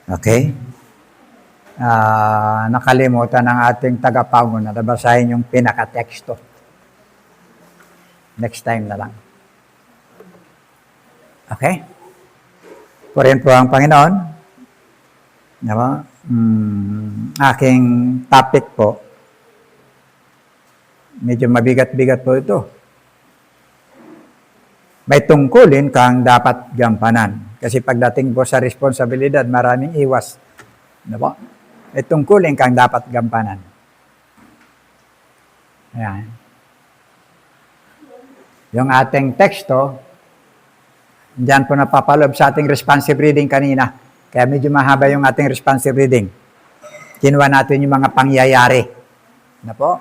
Okay? Nakalimutan ng ating tagapanguna na basahin yung pinaka-teksto. Next time na lang. Okay? Purihin po ang Panginoon. Diba? Aking topic po, medyo mabigat-bigat po ito. May tungkulin kang dapat gampanan. Kasi pagdating po sa responsibilidad, maraming iwas. Diba? May tungkulin kang dapat gampanan. Ayan. Yung ating teksto, diyan po napapalob sa ating responsive reading kanina. Kaya medyo mahaba yung ating responsive reading. Kinuha natin yung mga pangyayari. Na po?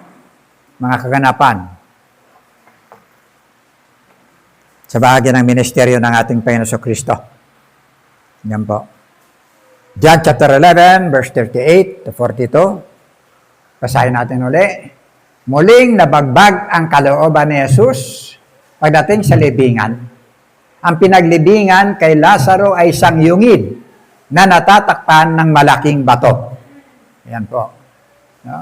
Mga kaganapan. Sa bahagi ng ministeryo ng ating Panginoon Kristo. Yan po. John chapter 11, verse 38 to 42. Basahin natin uli. Muling nabagbag ang kalooban ni Jesus pagdating sa libingan. Ang pinaglibingan kay Lazaro ay isang yungid na natatakpan ng malaking bato. Yan po. No?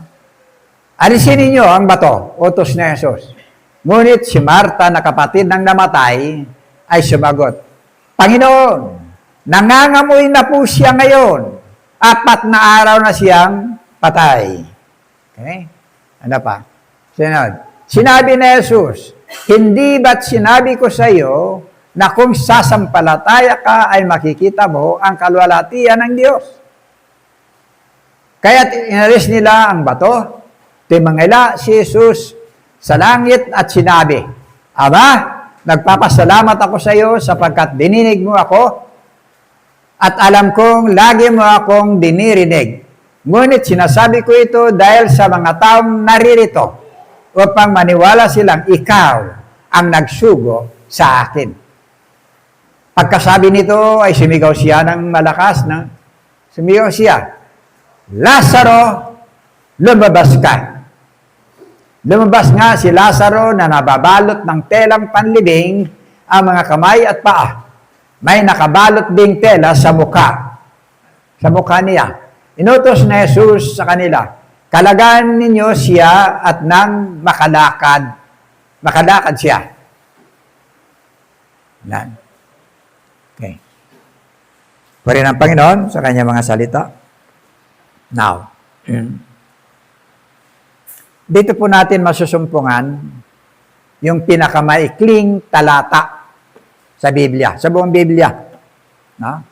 Alisin ninyo ang bato, utos ni Jesus. Ngunit si Marta na kapatid ng namatay ay sumagot, Panginoon, nangangamoy na po siya ngayon. 4 na araw na siyang patay. Okay? Ano pa? Sinabi ni Jesus, hindi ba't sinabi ko sa iyo na kung sasampalataya ka ay makikita mo ang kalwalhatian ng Diyos? Kaya't inalis nila ang bato, timangila si Jesus sa langit at sinabi, Ama, nagpapasalamat ako sa iyo sapagkat dininig mo ako at alam kong lagi mo akong dinirinig. Ngunit sinasabi ko ito dahil sa mga taong naririto upang maniwala silang ikaw ang nagsugo sa akin. Pagkasabi nito ay sumigaw siya ng malakas. Sumigaw siya, Lazaro, lumabas ka. Lumabas nga si Lazaro na nababalot ng telang panlibing ang mga kamay at paa. May nakabalot ding tela sa mukha. Sa mukha niya. Inutos na Jesus sa kanila, kalagan ninyo siya at nang makalakad siya. Yan. Okay. Purihin ang Panginoon sa kanyang mga salita. Now, dito po natin masusumpungan yung pinakamaikling talata sa Biblia, sa buong Biblia. No?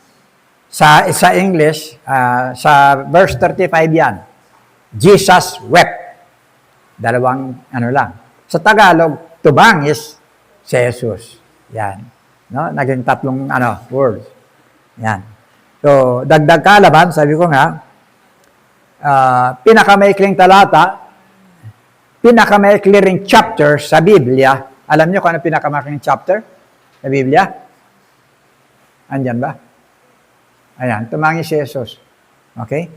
Sa English, sa verse 35 yan, Jesus wept. Dalawang lang. Sa Tagalog, tubangis si Jesus. Yan. No? Naging 3 words. Yan. So, dagdag kaalaman, sabi ko nga, pinakamaikling talata, pinakamaikling chapter sa Biblia. Alam niyo kung ano pinakamaikling chapter sa Biblia? Andyan ba? Ayan, tumangis si Jesus. Okay?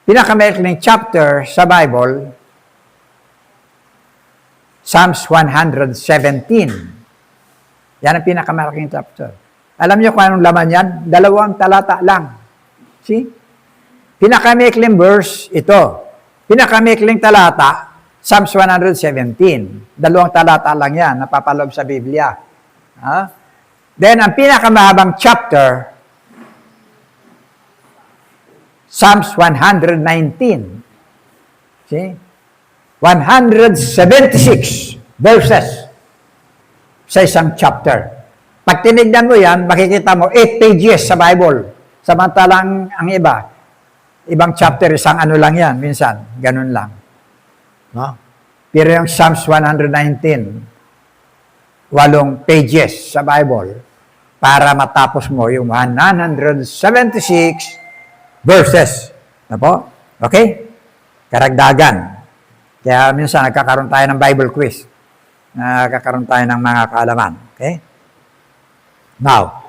Pinakamaikling chapter sa Bible, Psalms 117. Yan ang pinakamalaking chapter. Alam niyo kung anong laman yan? 2 talata lang. See? Pinakamaikling verse, ito. Pinakamaikling talata, Psalms 117. 2 talata lang yan, napapalob sa Biblia. Then, ang pinakamahabang chapter, Psalms 119. See? 176 verses sa isang chapter. Pag tinignan mo yan, makikita mo 8 pages sa Bible. Samantalang ang ibang chapter, isang lang yan, minsan. Ganun lang. No? Pero yung Psalms 119, 8 pages sa Bible para matapos mo yung 176 verses. Na po? Okay? Karagdagan. Kaya minsan nagkakaroon tayo ng Bible quiz. Nagkakaroon tayo ng mga kaalaman. Okay? Now,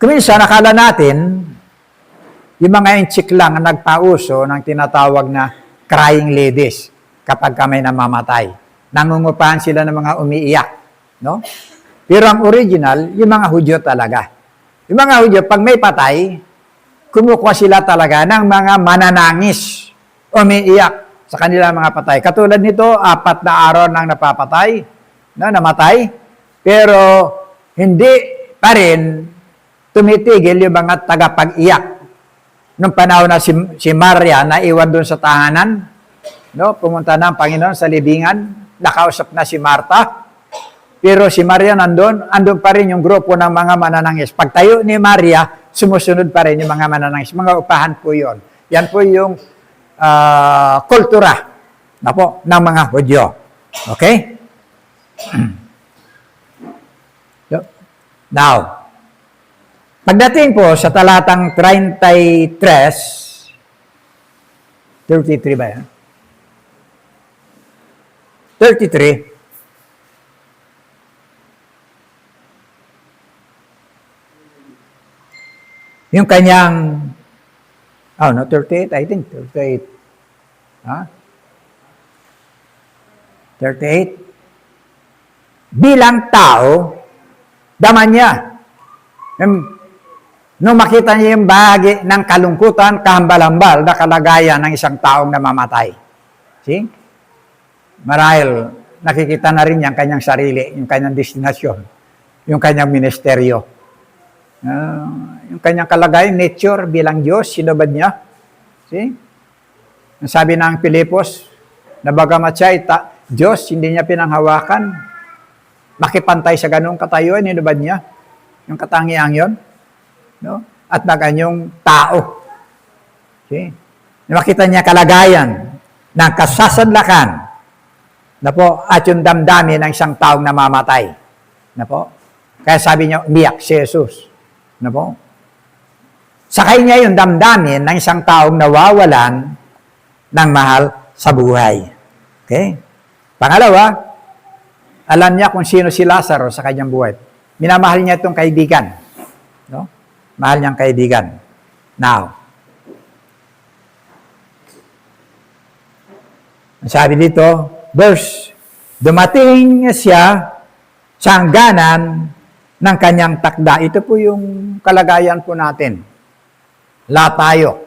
kuminsan nakala natin yung mga inchik lang ang nagpauso ng tinatawag na crying ladies kapag may namamatay. Nangungupahan sila ng mga umiiyak. No? Pero ang original, yung mga Hudyo talaga. Yung mga Hudyo, pag may patay, kumukuha sila talaga ng mga mananangis, umiiyak sa kanila mga patay. Katulad nito, 4 na araw nang napapatay, namatay, pero hindi pa rin tumitigil yung mga tagapag-iyak. Nung panahon na si Maria naiwan doon sa tahanan, pumunta na ang Panginoon sa libingan, nakausap na si Marta, pero si Maria andun pa rin yung grupo ng mga mananangis. Pagtayo ni Maria, sumusunod pa rin yung mga mananangis. Mga upahan po yun. Yan po yung kultura ng mga Hudyo. Okay? Now, pagdating po sa talatang 33 ba yan? 33. Yung kanyang, 38, I think, 38. 38. Bilang tao, daman niya. Nung makita niya yung bahagi ng kalungkutan, kahambal-hambal na kalagayan ng isang taong namamatay. See? Marahil, nakikita na rin yung kanyang sarili, yung kanyang destinasyon, yung kanyang ministeryo. Yung kanyang kalagayan, nature bilang Diyos, sinubad niya. See? Ang sabi ng Pilipos, na bagamat siya Diyos, hindi niya pinanghawakan, makipantay sa ganung katayuan, sinubad niya. Yung katangiang yon, at maganyong tao. See? Makita niya kalagayan ng kasasadlakan at yung damdamin ng isang taong namamatay. Kaya sabi niya, umiyak si Jesus. Sakay niya yung damdamin ng isang taong nawawalan ng mahal sa buhay. Okay? Pangalawa, alam niya kung sino si Lazaro sa kanyang buhay. Minamahal niya itong kaibigan. Mahal niyang kaibigan. Now, sabi dito, verse, dumating siya sa hangganan ng kanyang takda. Ito po yung kalagayan po natin. Lahat tayo.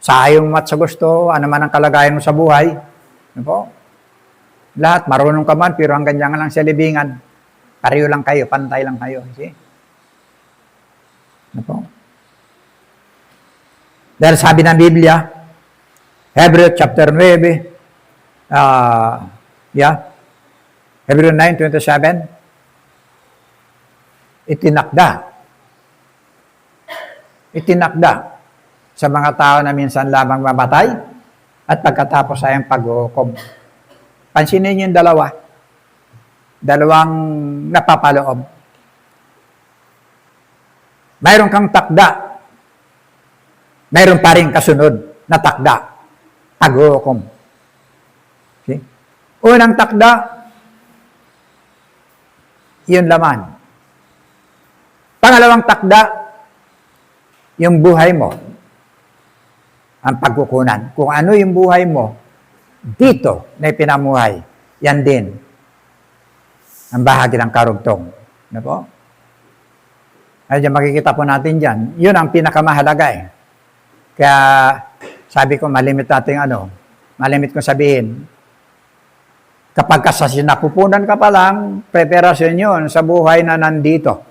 Sa ayong mat sa gusto, ano man ang kalagayan mo sa buhay. Lahat, marunong ka man, pero hanggang dyan lang sa libingan. Pareho lang kayo, pantay lang kayo. See? Dahil sabi ng Biblia, Hebrew chapter 9, Hebrew 9:27, itinakda sa mga tao na minsan lamang mamatay at pagkatapos ay ang paghuhukom. Pansinin niyo yung dalawang napapaloob. Mayroon kang takda, mayroon pa rin kasunod na takda, paghuhukom. Okay? Unang takda, yun laman. Pangalawang takda, yung buhay mo, ang pagkukunan. Kung ano yung buhay mo, dito na ipinamuhay, yan din ang bahagi ng karugtong. Ay, makikita po natin dyan. Yun ang pinakamahalaga eh. Kaya sabi ko, malimit kong sabihin, kapag sa sinapupunan ka pa lang, preparasyon yun sa buhay na nandito.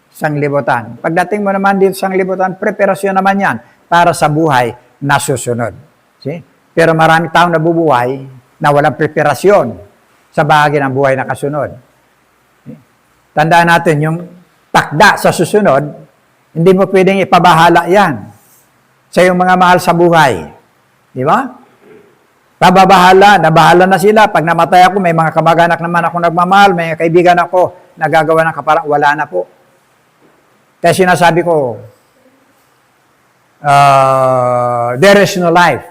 Sanglibutan. Pagdating mo naman dito sa sanglibutan, preparasyon naman yan para sa buhay na susunod. See? Pero maraming taong nabubuhay na walang preparasyon sa bahagi ng buhay na kasunod. See? Tandaan natin, yung takda sa susunod, hindi mo pwedeng ipabahala yan sa iyong mga mahal sa buhay. Di ba? Nabahala na sila. Pag namatay ako, may mga kamag-anak naman ako nagmamahal, may kaibigan ako nagagawa ng kaparang, wala na po. Kaya sinasabi ko, there is no life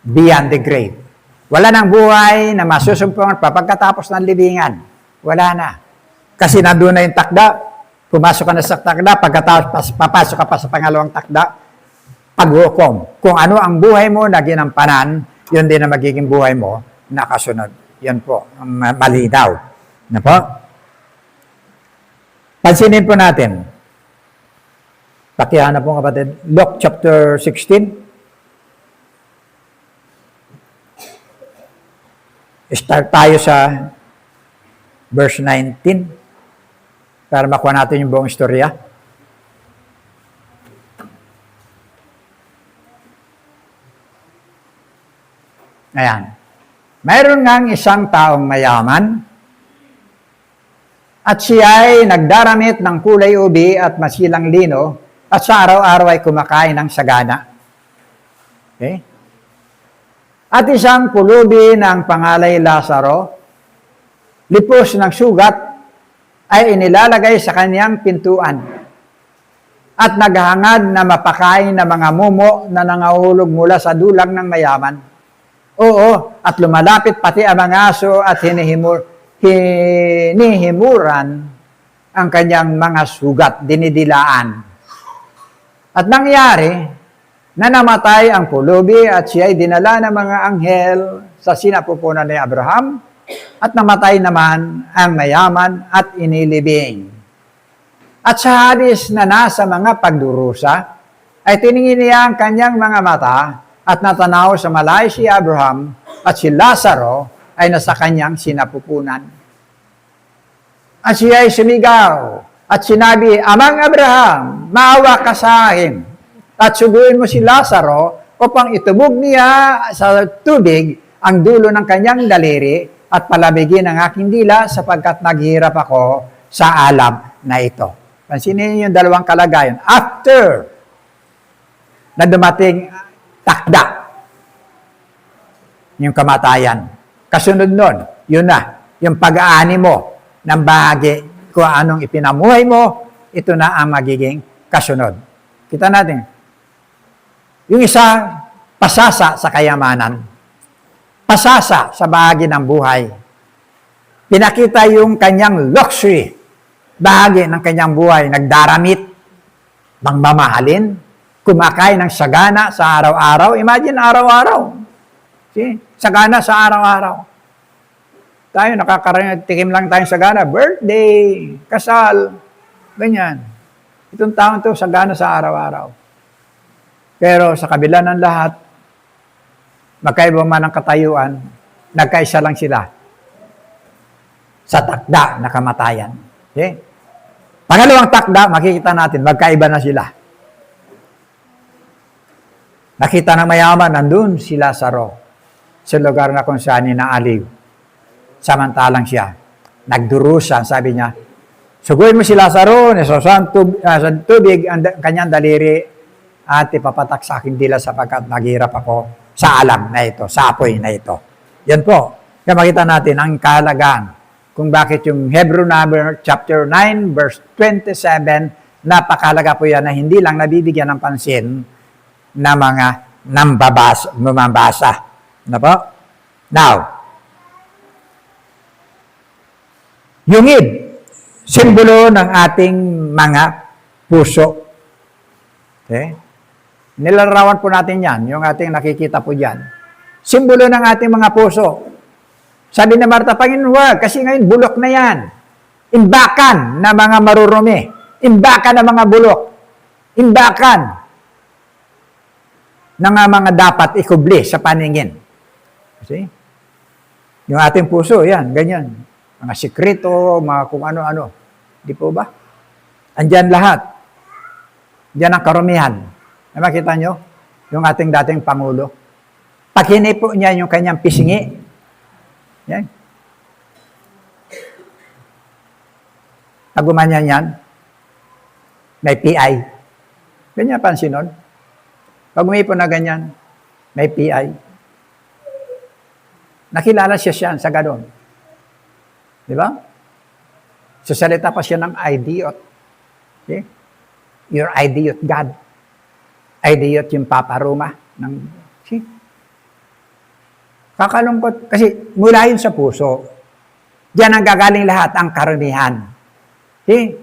beyond the grave. Wala nang buhay na masusumpungan pagkatapos ng libingan. Wala na. Kasi nandun na yung takda, pumasok ka na sa takda, pagkatapos papasok ka pa sa pangalawang takda, paghukom. Kung ano ang buhay mo na ginampanan, yun din ang magiging buhay mo na kasunod. Yan po, malinaw. Na po? Pansinin po natin. Pakihanap po kapatid. Luke chapter 16. Start tayo sa verse 19 para makuha natin yung buong istorya. Ayan. Mayroon ngang isang taong mayaman at siya ay nagdaramit ng kulay ubi at masilang lino at sa araw-araw ay kumakain ng sagana. Okay? At isang pulubi ng pangalay Lazaro, lipos ng sugat, ay inilalagay sa kaniyang pintuan at naghahangad na mapakain ng mga mumo na nangahulog mula sa dulang ng mayaman. Oo, at lumalapit pati ang mga aso at hinihimuran ang kanyang mga sugat, dinidilaan. At nangyari na namatay ang pulubi at siya ay dinala ng mga anghel sa sinapupunan ni Abraham at namatay naman ang mayaman at inilibing. At sa hadis na nasa mga pagdurusa ay tiningin niya ang kanyang mga mata at natanaw sa malay si Abraham at si Lazaro ay nasa kanyang sinapupunan. At siya ay sumigaw at sinabi, Amang Abraham, maawa ka sa akin at suguin mo si Lazaro upang itubog niya sa tubig ang dulo ng kanyang daliri at palabigin ang aking dila sapagkat naghihirap ako sa alam na ito. Pansinin yung dalawang kalagayan. After na dumating takda yung kamatayan. Kasunod nun, yun na, yung pag-aani mo ng bahagi kung anong ipinamuhay mo, ito na ang magiging kasunod. Kita natin. Yung isa, pasasa sa kayamanan. Pasasa sa bahagi ng buhay. Pinakita yung kanyang luxury, bahagi ng kanyang buhay, nagdaramit, mangmamahalin, kumakain ng sagana sa araw-araw. Imagine araw-araw. See? Sagana sa araw-araw. Tayo, tikim lang tayong sagana. Birthday, kasal, ganyan. Itong taon to, sagana sa araw-araw. Pero sa kabila ng lahat, magkaiba man ang katayuan, nagkaisa lang sila sa takda na kamatayan. Okay? Pangalawang takda, makikita natin, magkaiba na sila. Nakita ng mayaman, nandun si Lazaro sa lugar na kung saan inaaliw. Samantalang siya, nagdurusa, sabi niya, suguin mo si Lazaro, nisosan sa tubig ang kanyang daliri at ipapatak sa aking dila sapagkat naghihirap ako sa alam na ito, sa apoy na ito. Yan po. Kaya makita natin ang kahalagaan kung bakit yung Hebrew number chapter 9 verse 27, napakahalaga po yan na hindi lang nabibigyan ng pansin na mga mamabasa. Ano po? Now, yung id, simbolo ng ating mga puso. Okay? Nilalarawan po natin yan, yung ating nakikita po dyan. Simbolo ng ating mga puso. Sabi na Marta, Panginoon, wag, kasi ngayon bulok na yan. Imbakan na mga marurumi. Imbakan na mga bulok. Imbakan na mga dapat ikubli sa paningin. See? Yung ating puso, yan, ganyan. Mga sikreto, mga kung ano-ano. Di po ba? Andyan lahat. Diyan ang karumihan. Makita nyo? Yung ating dating Pangulo. Pag hinipo niya yung kanyang pisingi, yan. Pag gumanyan yan, may PI. Ganyan pansin nun. Pag umipo na ganyan, may PI. Nakilala siya sa ganon. Di ba? Sasalita pa siya ng idiot. Okay? Your idiot God. Idiot yung Papa Roma. See? Kakalungkot. Kasi mula yun sa puso. Diyan ang gagaling lahat, ang karumihan. See?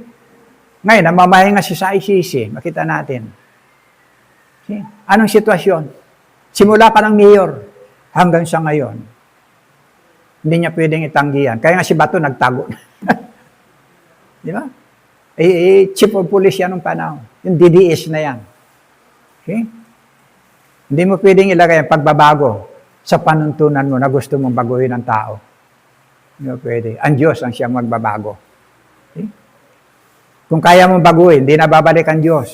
Ngayon, namamahay nga si sa ICC. Makita natin. See? Anong sitwasyon? Simula pa ng mayor hanggang sa ngayon. Hindi niya pwedeng itanggihan. Kaya nga si Bato nagtago. Di ba? chief of police yan nung panahon. Yung DDS na yan. Okay? Hindi mo pwedeng ilagay ang pagbabago sa panuntunan mo na gusto mong baguhin ng tao. Hindi mo pwede. Ang Diyos ang siyang magbabago. Okay? Kung kaya mong baguhin, hindi na babalik ang Diyos.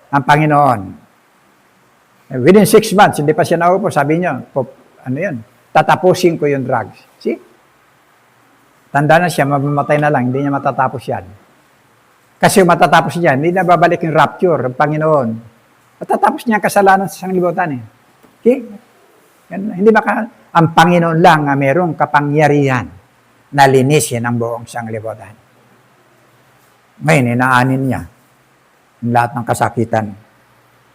Ang Panginoon. Within 6 months, hindi pa siya naupo, sabi niya, ano yun, tatapusin ko yung drugs. See? Tanda na siya, mamamatay na lang, hindi niya matatapos yan. Kasi yung matatapos niya, hindi na babalik yung rapture, ang Panginoon. Matatapos niya ang kasalanan sa sanglibutan eh. Okay? Yan, hindi ang Panginoon lang ang mayroong kapangyarihan na linisin ang buong sanglibutan. Ngayon, inaanin niya ang lahat ng kasakitan.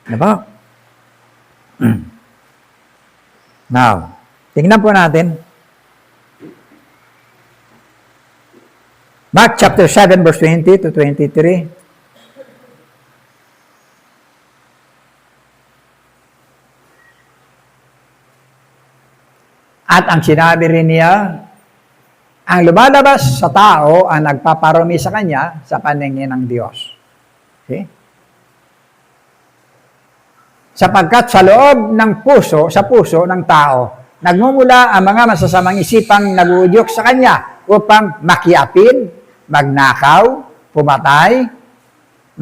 Diba? Now, tingnan po natin. Mark chapter 7, verse 20 to 23. At ang sinabi rin niya, ang lumalabas sa tao ang nagpaparumi sa kanya sa paningin ng Diyos. Okay? Sapagkat sa loob ng puso, sa puso ng tao, nagmumula ang mga masasamang isipang naguudyok sa kanya upang makiapin, magnakaw, pumatay,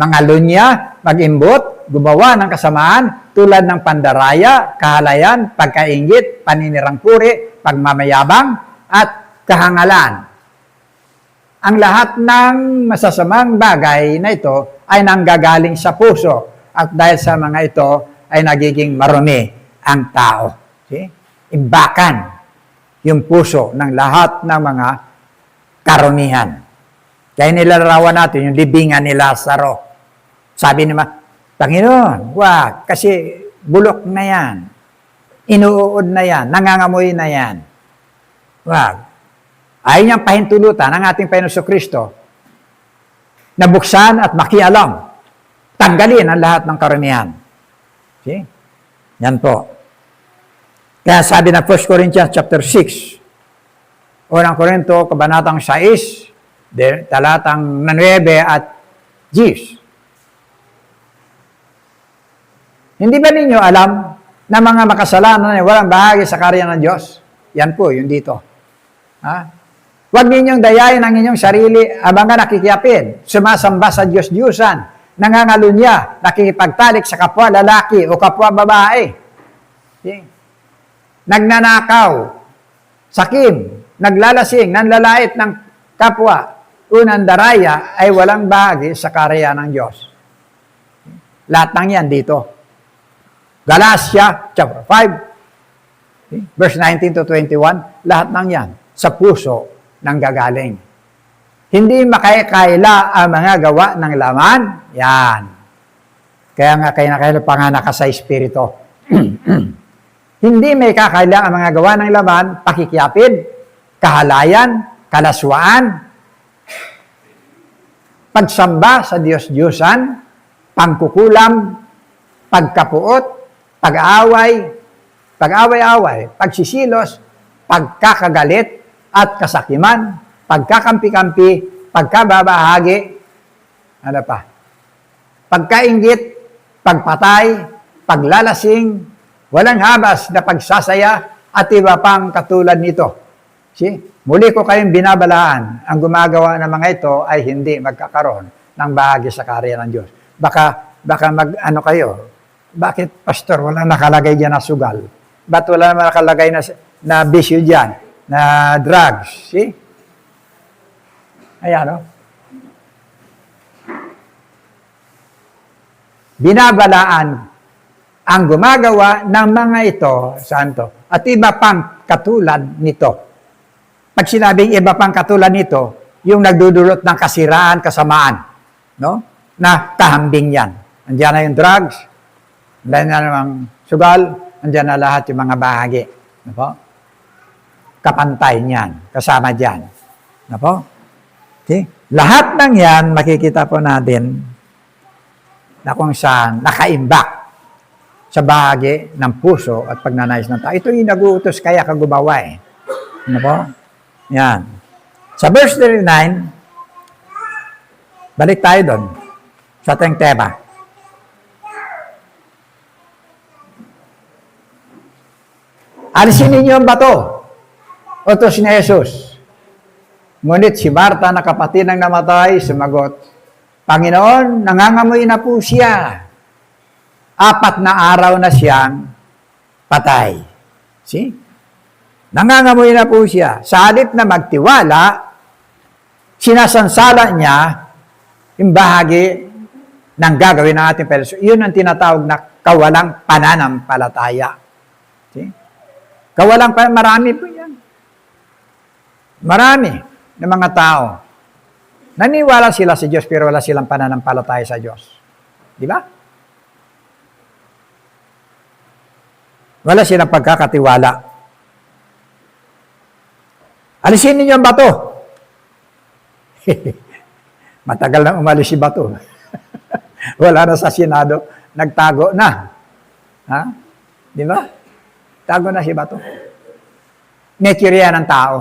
mangalunya, magimbot, gumawa ng kasamaan tulad ng pandaraya, kahalayan, pagkainggit, paninirang puri, pagmamayabang, at kahangalan. Ang lahat ng masasamang bagay na ito ay nanggagaling sa puso at dahil sa mga ito ay nagiging marumi ang tao. See? Imbakan yung puso ng lahat ng mga karumihan. Kaya nilalarawan natin yung libingan ni Lazaro. Sabi naman, Panginoon, wag, kasi bulok na yan. Inuud na yan. Nangangamoy na yan. Wag. Ayaw niyang pahintulutan ang ating Panginoon Kristo na buksan at makialam. Tanggalin ang lahat ng karumihan. See? Yan po. Kaya sabi na 1 Corinthians chapter 6, Unang Korinto, kabanatang 6, talatang 9 at 10. Hindi ba ninyo alam na mga makasalanan ay walang bahagi sa karya ng Diyos? Yan po, yung dito. Ha? Huwag ninyong dayain ang inyong sarili habang nakikiapin, sumasamba sa Diyos-Diyusan, nangangalunya, nakikipagtalik sa kapwa lalaki o kapwa babae. Okay? Nagnanakaw, sakim, naglalasing, nanlalait ng kapwa, unang daraya ay walang bahagi sa karya ng Diyos. Lahat ng yan dito. Galatia chapter 5, verse 19 to 21, lahat ng yan sa puso ng gagaling. Hindi makakaila ang mga gawa ng laman, yan. Kaya nga kayo panganak ka sa Espiritu. Hindi may kakaila ang mga gawa ng laman, pakikiapid, kahalayan, kalaswaan, pagsamba sa Diyos-Diyusan, pangkukulam, pagkapuot, pag-away-away, pagsisilos, pagkakagalit at kasakiman, pagkakampi-kampi, pagkababahagi, ano pa? Pagkainggit, pagpatay, paglalasing, walang habas na pagsasaya at iba pang katulad nito. See? Muli ko kayong binabalaan, ang gumagawa ng mga ito ay hindi magkakaroon ng bahagi sa karya ng Diyos. Baka mag-ano kayo, bakit, pastor, wala nakalagay dyan na sugal? Ba't wala nakalagay na bisyo dyan? Na drugs? See? Ayan, no? Binabalaan ang gumagawa ng mga ito, santo, at iba pang katulad nito. Pag sinabing iba pang katulad nito, yung nagdudulot ng kasiraan, kasamaan, no? Na kahambing yan. Andiyan na yung drugs, andiyan na namang sugal, andiyan na lahat yung mga bahagi. No po? Kapantay niyan, kasama diyan. No po? Okay? Lahat ng yan, makikita po natin na kung saan nakaimbak sa bahagi ng puso at pagnanais ng tao. Ito yung nag-uutos kaya ka gumawa eh. Ano po? Yan. Sa verse 39, Balik tayo doon sa ating tema. Alisin ninyo ang bato. Utos ni Jesus. Ngunit si Marta na kapatid ng namatay, sumagot, Panginoon, nangangamoy na po siya. 4 na araw na siyang patay. See? Nangangamoy na po siya. Sa halip na magtiwala, sinasansala niya yung bahagi ng gagawin ng ating Panginoon. Yun ang tinatawag na kawalang pananampalataya. See? Kawalang pananampalataya, marami po yan. Marami ng mga tao. Naniwala sila sa Diyos pero wala silang pananampalataya sa Diyos. Di ba? Wala silang pagkakatiwala. Alisin ninyo ang bato. Matagal na umalis si bato. Wala na sa Senado. Nagtago na. Ha? Di ba? Tago na si bato. Nature yan ng tao.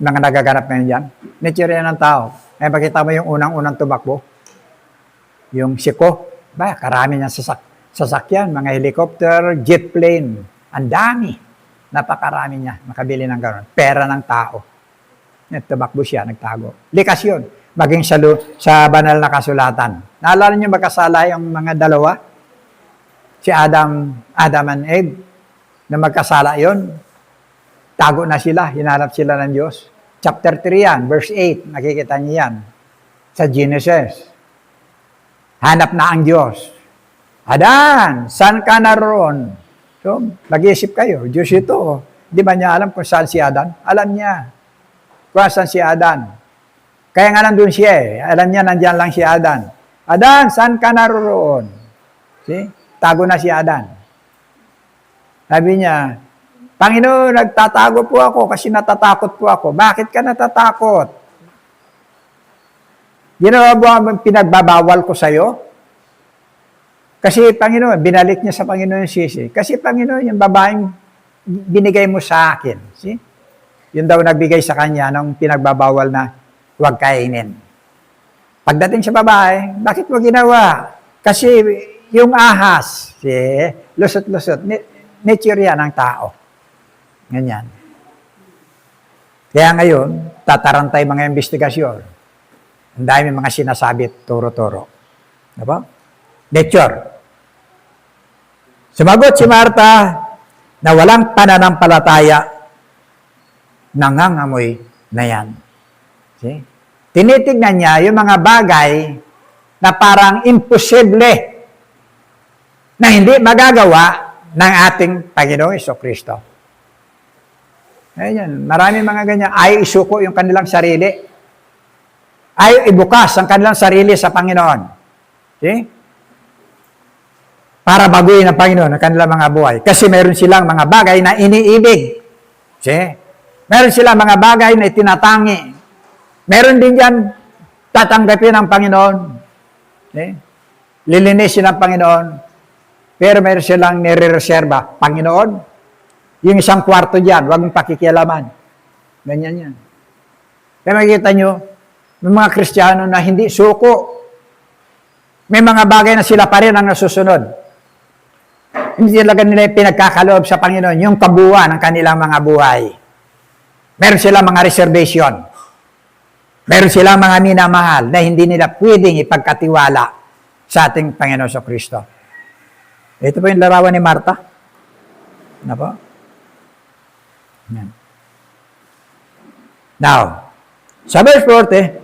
Mga nagaganap ngayon dyan. Nature yan ng tao. Eh, makita mo yung unang-unang tumakbo. Yung siko. Ba, karami niyang sasakyan. Mga helicopter, jet plane. Ang dami. Napakarami niya. Makabili ng gano'n. Pera ng tao. Tumakbo siya, nagtago. Likas yun. Maging sa banal na kasulatan. Naalala niyo magkasala yung mga dalawa? Si Adam and Eve. Na magkasala yun. Tago na sila. Hinanap sila ng Diyos. Chapter 3 yan. Verse 8. Nakikita niyo yan. Sa Genesis. Hanap na ang Diyos. Adan, saan ka naroon? So, mag-iisip kayo. Diyos ito. Di ba niya alam kung saan si Adan? Alam niya. Kung saan si Adan. Kaya nga nandun siya eh. Alam niya, nandiyan lang si Adan. Adan, saan ka naroon? See? Tago na si Adan. Sabi niya, Panginoon, nagtatago po ako kasi natatakot po ako. Bakit ka natatakot? Ginawa mo ang pinagbabawal ko sa'yo? Kasi Panginoon, binalik niya sa Panginoon yung sisi. Kasi Panginoon, yung babaeng binigay mo sa akin. See? Yun daw nagbigay sa kanya ng pinagbabawal na huwag kainin. Pagdating sa babae, bakit mo ginawa? Kasi yung ahas, lusot-lusot, nature yan ng tao. Ganyan. Kaya ngayon, tatarantay mga investigasyon. Ang dami mga sinasabi, turo-turo. Diba? Nature. Sumagot si Marta na walang pananampalataya, nangangamoy na yan. See? Tinitignan niya yung mga bagay na parang imposible na hindi magagawa ng ating Panginoong Jesucristo. Ayan, marami mga ganyan. Ayaw isuko yung kanilang sarili. Ayaw ibukas ang kanilang sarili sa Panginoon. See? Para baguhin ng Panginoon ang kanilang mga buhay. Kasi meron silang mga bagay na iniibig. See? Meron silang mga bagay na itinatangi. Meron din dyan tatanggapin ng Panginoon. See? Lilinisin ng Panginoon. Pero meron silang nire-reserva. Panginoon, yung isang kwarto dyan, huwag mong pakikialaman. Ganyan yan. Kaya makikita nyo, may mga Kristiyano na hindi suko. May mga bagay na sila pa rin ang nasusunod. Hindi talaga nila pinagkakaloob sa Panginoon, yung kabuuan ng kanilang mga buhay. Meron silang mga reservation. Meron silang mga minamahal na hindi nila pwedeng ipagkatiwala sa ating Panginoon sa Kristo. Ito po yung larawan ni Marta. Ano po? Ayan. Now, sa verse 40,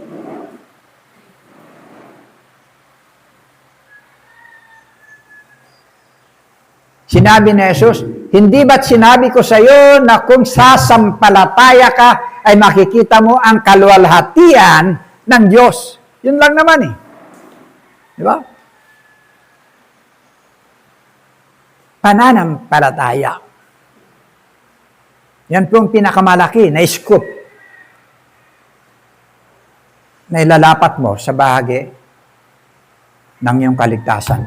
sinabi ni Jesus, hindi ba't sinabi ko sa iyo na kung sasampalataya ka, ay makikita mo ang kaluwalhatian ng Diyos. Yun lang naman eh. Di ba? Pananampalataya. Yan po ang pinakamalaki na scoop na ilalapat mo sa bahagi ng iyong kaligtasan.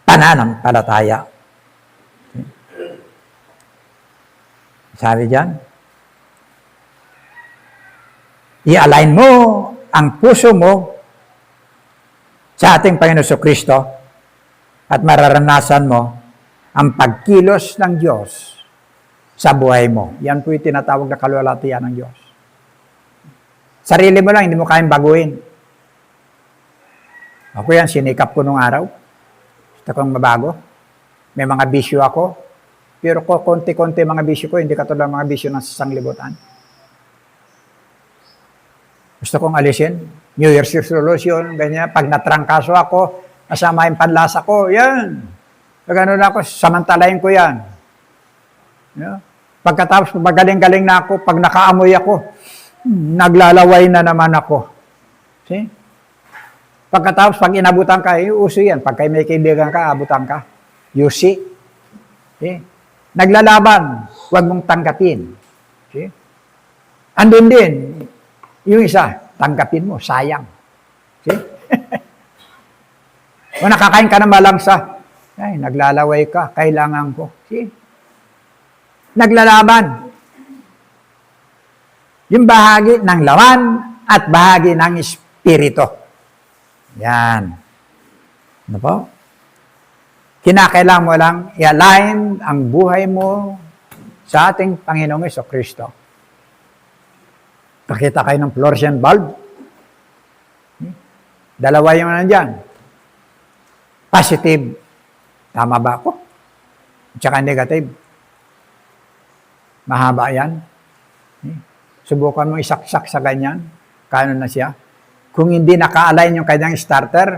Pananampalataya. Sabi dyan, i-align mo ang puso mo sa ating Panginoon Kristo at mararanasan mo ang pagkilos ng Diyos sa buhay mo. Yan po yung tinatawag na kalwalhatian ng Diyos. Sarili mo lang, hindi mo kayang baguhin. Ako yan, sinikap ko nung araw. Gusto kong mabago. May mga bisyo ako. Pero konti-konti mga bisyo ko, hindi katulad ng mga bisyo ng sanglibutan. Gusto kong alisin. New Year's resolution, ganyan. Pag natrangkaso ako, nasama yung panlasa ko, yan. Gano'n ako, samantalayin ko yan. Yeah. Pagkatapos, magaling-galing na ako, pag nakaamoy ako, naglalaway na naman ako. See? Pagkatapos, pag inabutan ka, uso yan. Pag kayo may kaibigan ka, abutan ka. You see? See? Naglalaban, huwag mong tanggapin. See? Andun din, yung isa, tanggapin mo, sayang. See? O nakakain ka ng malangsa, ay, naglalaway ka, kailangan ko. See? Naglalaban. Yung bahagi ng laman at bahagi ng espiritu. Yan. Ano po? Kinakailangan mo lang i-align ang buhay mo sa ating Panginoong Jesucristo. Pakita kayo ng fluorescent bulb. Dalawa yung nandyan. Positive. Tama ba ako? Tsaka negative. Mahaba yan. Subukan mo isaksak sa ganyan. Kano na siya? Kung hindi naka-align yung kanyang starter,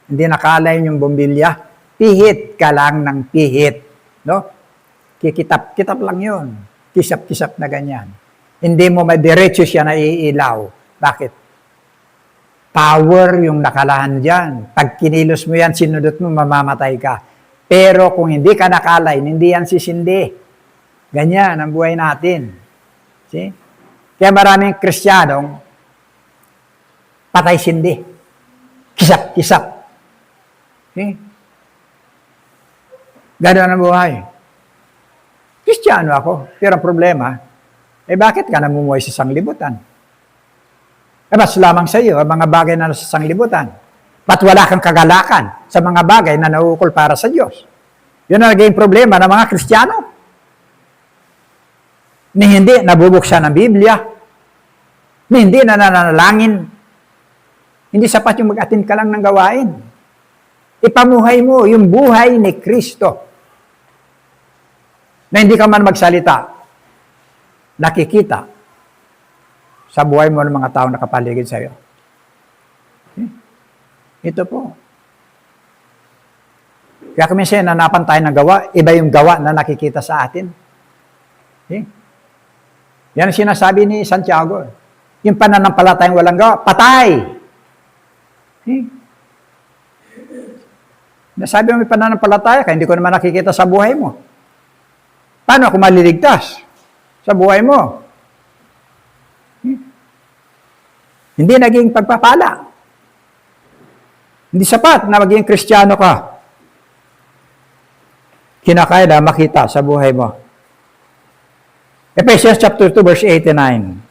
hindi naka-align yung bombilya, pihit ka lang ng pihit. No? Kikitap-kitap lang yun. Kisap-kisap na ganyan. Hindi mo madiretso siya na iilaw. Bakit? Power yung nakalahan dyan. Pag kinilos mo yan, sinudot mo, mamamatay ka. Pero kung hindi ka naka-align, hindi yan sisindi. Ganyan ang buhay natin. See? Kaya maraming Kristiyanong patay sindi. Kisap-kisap. See? Gano'n ang buhay. Kristiyano ako, pero ang problema, bakit ka namumuhay sa sanglibutan? Mas lamang sa iyo ang mga bagay na nasa sanglibutan. Ba't wala kang kagalakan sa mga bagay na nauukol para sa Diyos? Yun ang naging problema ng mga Kristiyano. Ni hindi nabubuksan ang Biblia, ni hindi nananalangin, hindi sapat yung mag-attend ka lang ng gawain. Ipamuhay mo yung buhay ni Kristo. Na hindi ka man magsalita, nakikita sa buhay mo ng mga tao nakapaligid sa iyo. Ito po. Kaya kung minsan nanapan tayo ng gawa, iba yung gawa na nakikita sa atin. Yan ang sinasabi ni Santiago. Yung pananampalatayang walang gawa, patay. Nasabi mo may pananampalataya ka, hindi ko naman nakikita sa buhay mo. Paano ako maliligtas sa buhay mo? Hindi naging pagpapala. Hindi sapat na maging Kristiyano ka. Kinakailangan makita sa buhay mo. Ephesians chapter 2 verse 89.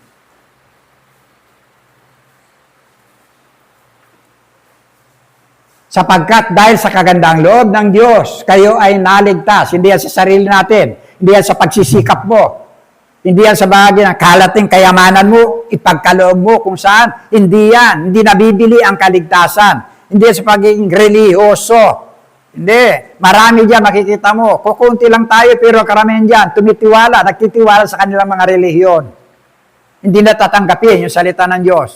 Sapagkat dahil sa kagandang loob ng Diyos, kayo ay naligtas. Hindi yan sa sarili natin. Hindi yan sa pagsisikap mo. Hindi yan sa bahagi ng kalating kayamanan mo, ipagkaloob mo kung saan. Hindi yan. Hindi nabibili ang kaligtasan. Hindi yan sa pagiging relihiyoso. Hindi. Marami dyan makikita mo. Kukunti lang tayo pero karamihan dyan tumitiwala, nagtitiwala sa kanilang mga relihiyon. Hindi natatanggapin yung salita ng Diyos.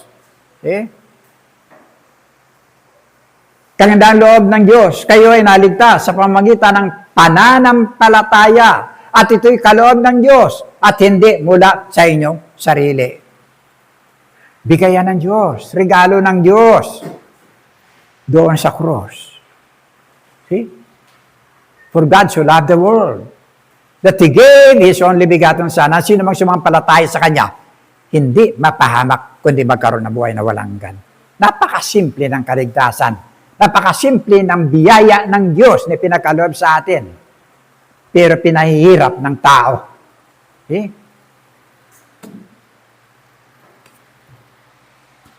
Kagandang loob ng Diyos, kayo ay naligtas sa pamamagitan ng pananampalataya. At ito'y kaloob ng Diyos at hindi mula sa inyong sarili. Bigayan ng Diyos, regalo ng Diyos doon sa cross. See? For God so loved the world that He gave His only begotten Son. Ang sino mang sumampalataya sa Kanya, hindi mapahamak kundi magkaroon ng buhay na walang hanggan. Napakasimple ng kaligtasan. Napakasimple ng biyaya ng Diyos na pinagkaloob sa atin. Pero pinahihirap ng tao.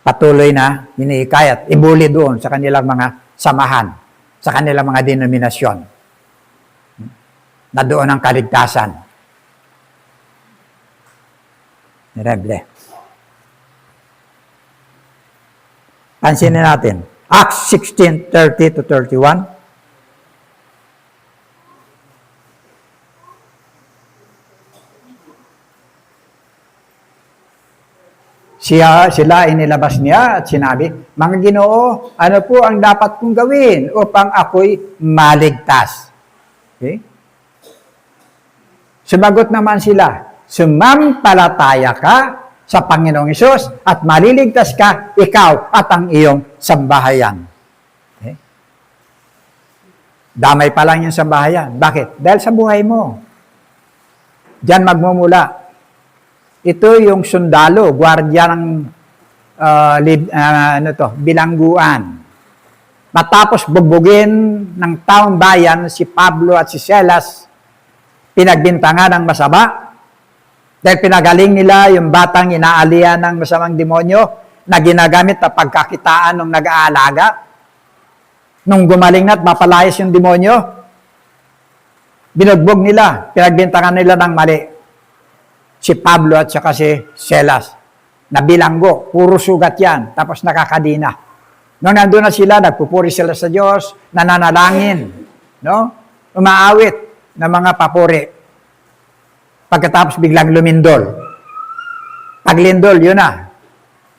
patuloy na iniikayat, ibuli doon sa kanilang mga samahan, sa kanilang mga denominasyon, na doon ang kaligtasan. Terrible. Pansinin natin, Acts 16:30-31. Sila inilabas niya at sinabi, "Mga Ginoo, ano po ang dapat kong gawin upang ako'y maligtas?" Okay? Sumagot naman sila, "Sumampalataya ka sa Panginoong Hesus at maliligtas ka, ikaw at ang iyong sambahayan." Okay? Damay pa lang yung sambahayan. Bakit? Dahil sa buhay mo. Diyan magmumula. Ito yung sundalo, gwardiya ng bilangguan. Matapos bugbugin ng taong bayan si Pablo at si Silas, pinagbintangan ng masama dahil pinagaling nila yung batang inaalian ng masamang demonyo na ginagamit na pagkakitaan ng nag-aalaga. Nung gumaling na at mapalayas yung demonyo, binugbog nila, pinagbintangan nila ng mali. Si Pablo at saka si Silas, na bilanggo, puro sugat yan, tapos nakakadina. Nung nandun na sila, nagpupuri sila sa Diyos, nananalangin, no? Umaawit ng mga papuri. Pagkatapos biglang lumindol. Paglindol, yun na.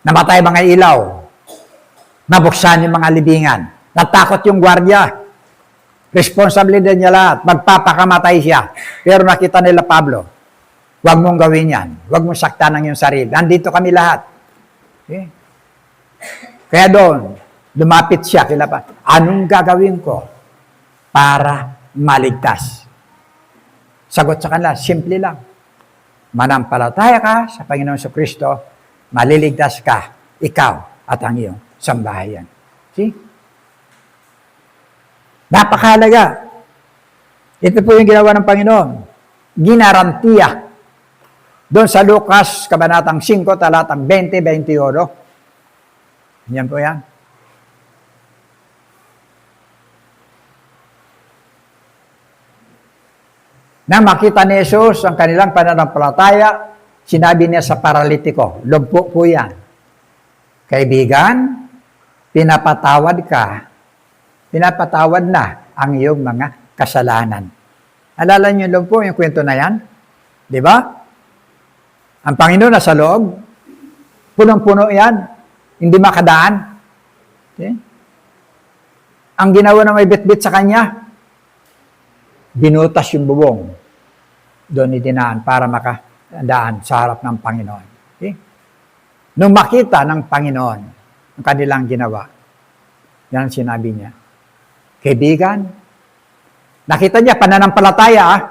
Namatay mga ilaw. Nabuksan yung mga libingan. Natakot yung gwardiya. Responsable din niya lahat. Magpapakamatay siya. Pero nakita nila Pablo, huwag mong gawin yan. Huwag mong saktan ang iyong sarili. Nandito kami lahat. Okay? Kaya doon, lumapit siya kila pa. Anong gagawin ko para maligtas? Sagot sa kanila, simple lang. Manampalataya ka sa Panginoon Kristo, maliligtas ka, ikaw at ang iyong sambahayan. See? Napakahalaga. Ito po yung ginawa ng Panginoon. Ginarantiya. Doon sa Lucas, Kabanatang 5, talatang 20-21. Yan po yan. Nang makita ni Jesus ang kanilang pananampalataya, sinabi niya sa paralitiko, "Lumpo po yan. Kaibigan, pinapatawad na ang iyong mga kasalanan." Alala niyo lumpo yung kwento na yan? Di ba? Ang Panginoon nasa loob, punong-puno yan, hindi makadaan. Okay? Ang ginawa na may bit-bit sa kanya, binutas yung bubong. Doon idinaan para makadaan sa harap ng Panginoon. Okay? Nung makita ng Panginoon ang kanilang ginawa, yan ang sinabi niya, "Kaibigan," nakita niya, pananampalataya,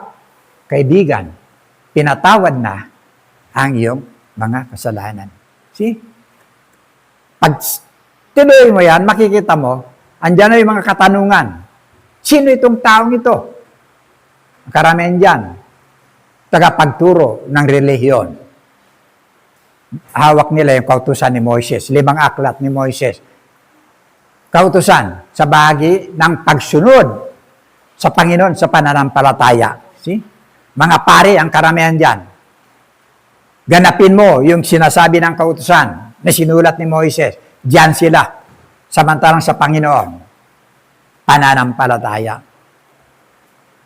"Kaibigan, pinatawad na ang iyong mga kasalanan." See? Pag tinuloy mo yan, makikita mo, andyan na yung mga katanungan. Sino itong taong ito? Ang karamihan dyan, tagapagturo ng relihiyon. Hawak nila yung kautusan ni Moises, 5 aklat ni Moises. Kautusan sa bahagi ng pagsunod sa Panginoon sa pananampalataya. See? Mga pare, ang karamihan dyan. Ganapin mo yung sinasabi ng kautusan na sinulat ni Moises. Diyan sila. Samantalang sa Panginoon, pananampalataya.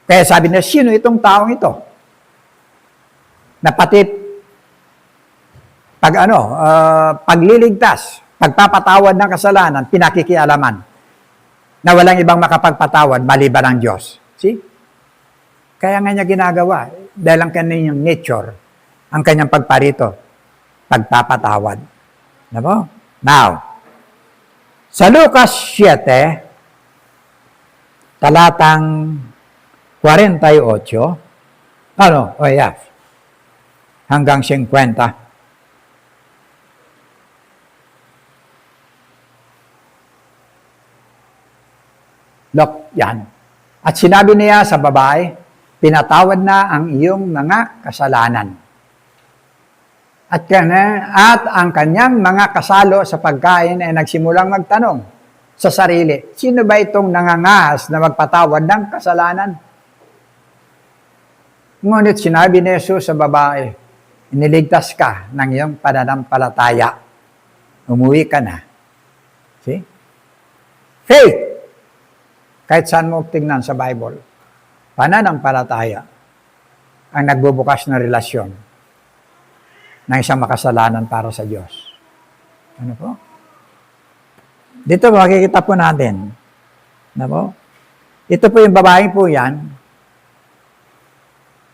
Kaya sabi niya, sino itong taong ito? Na pati pagliligtas, pagpapatawad ng kasalanan, pinakikialaman, na walang ibang makapagpatawad maliban ang Diyos. See? Kaya nga niya ginagawa, dahil ang kanyang nature, ang kanyang pagparito, pagpapatawad. Diba? Now, sa Lucas 7, talatang 48, hanggang 50. Look, yan. At sinabi niya sa babae, pinatawad na ang iyong mga kasalanan. At ang kanyang mga kasalo sa pagkain ay nagsimulang magtanong sa sarili, sino ba itong nangangahas na magpatawad ng kasalanan? Ngunit sinabi ni Jesus sa babae, iniligtas ka ng iyong pananampalataya. Umuwi ka na. See? Faith. Kahit saan mo tingnan sa Bible, pananampalataya ang nagbubukas ng relasyon ng isang makasalanan para sa Diyos. Ano po? Dito makikita po natin. Ano po? Ito po yung babae po yan.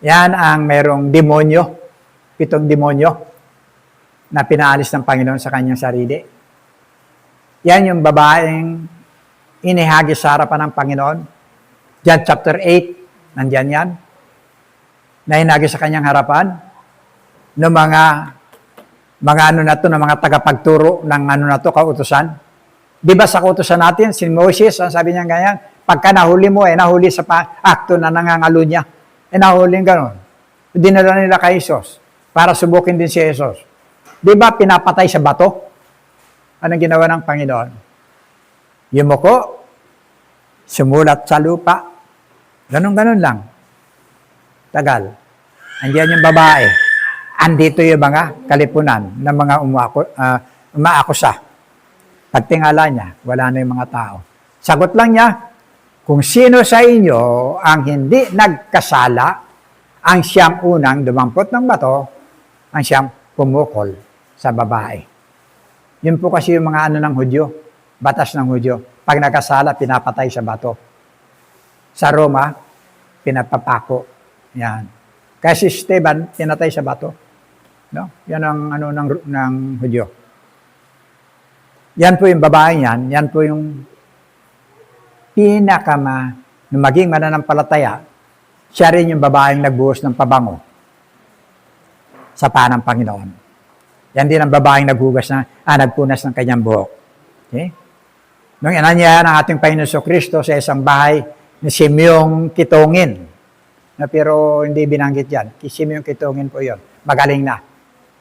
Yan ang merong demonyo, 7 demonyo na pinaalis ng Panginoon sa kanyang sarili. Yan yung babaeng inihagis sa harapan ng Panginoon. John chapter 8, nandyan yan. Na inihagis sa kanyang harapan ng mga ano na to, ng mga tagapagturo ng ano na to, kautusan. Di ba sa kautusan natin, si Moses, ang sabi niya ganyan, pagka nahuli mo, nahuli sa akto na nangangalo niya. Nahuling gano'n. Dinala nila kay Jesus para subukin din si Jesus. Di ba pinapatay sa bato? Anong ginawa ng Panginoon? Yumuko, sumulat sa lupa. Ganon-ganon lang. Tagal. Andiyan yung babae. Andito yung mga kalipunan ng mga umaakusa. Pagtingala niya, wala na yung mga tao. Sagot lang niya, kung sino sa inyo ang hindi nagkasala, ang siyang unang dumampot ng bato, ang siyang pumukol sa babae. Yun po kasi yung mga ano ng Hudyo, batas ng Hudyo. Pag nagkasala, pinapatay sa bato. Sa Roma, pinapapako. Yan. Kaya si Esteban, pinatay sa bato. No? Yan ang ano ng Hudyo. Yan po yung babae yan. Yan po yung nung maging mananampalataya, siya rin yung babaeng nagbuhos ng pabango sa paa ng Panginoon. Yan din ang babaeng nagpunas ng kanyang buhok. Okay? Nung inanyayahan ng ating Panginoon Kristo sa isang bahay ni Simeong Kitongin, na pero hindi binanggit yan. Simeong Kitongin po yun. Magaling na.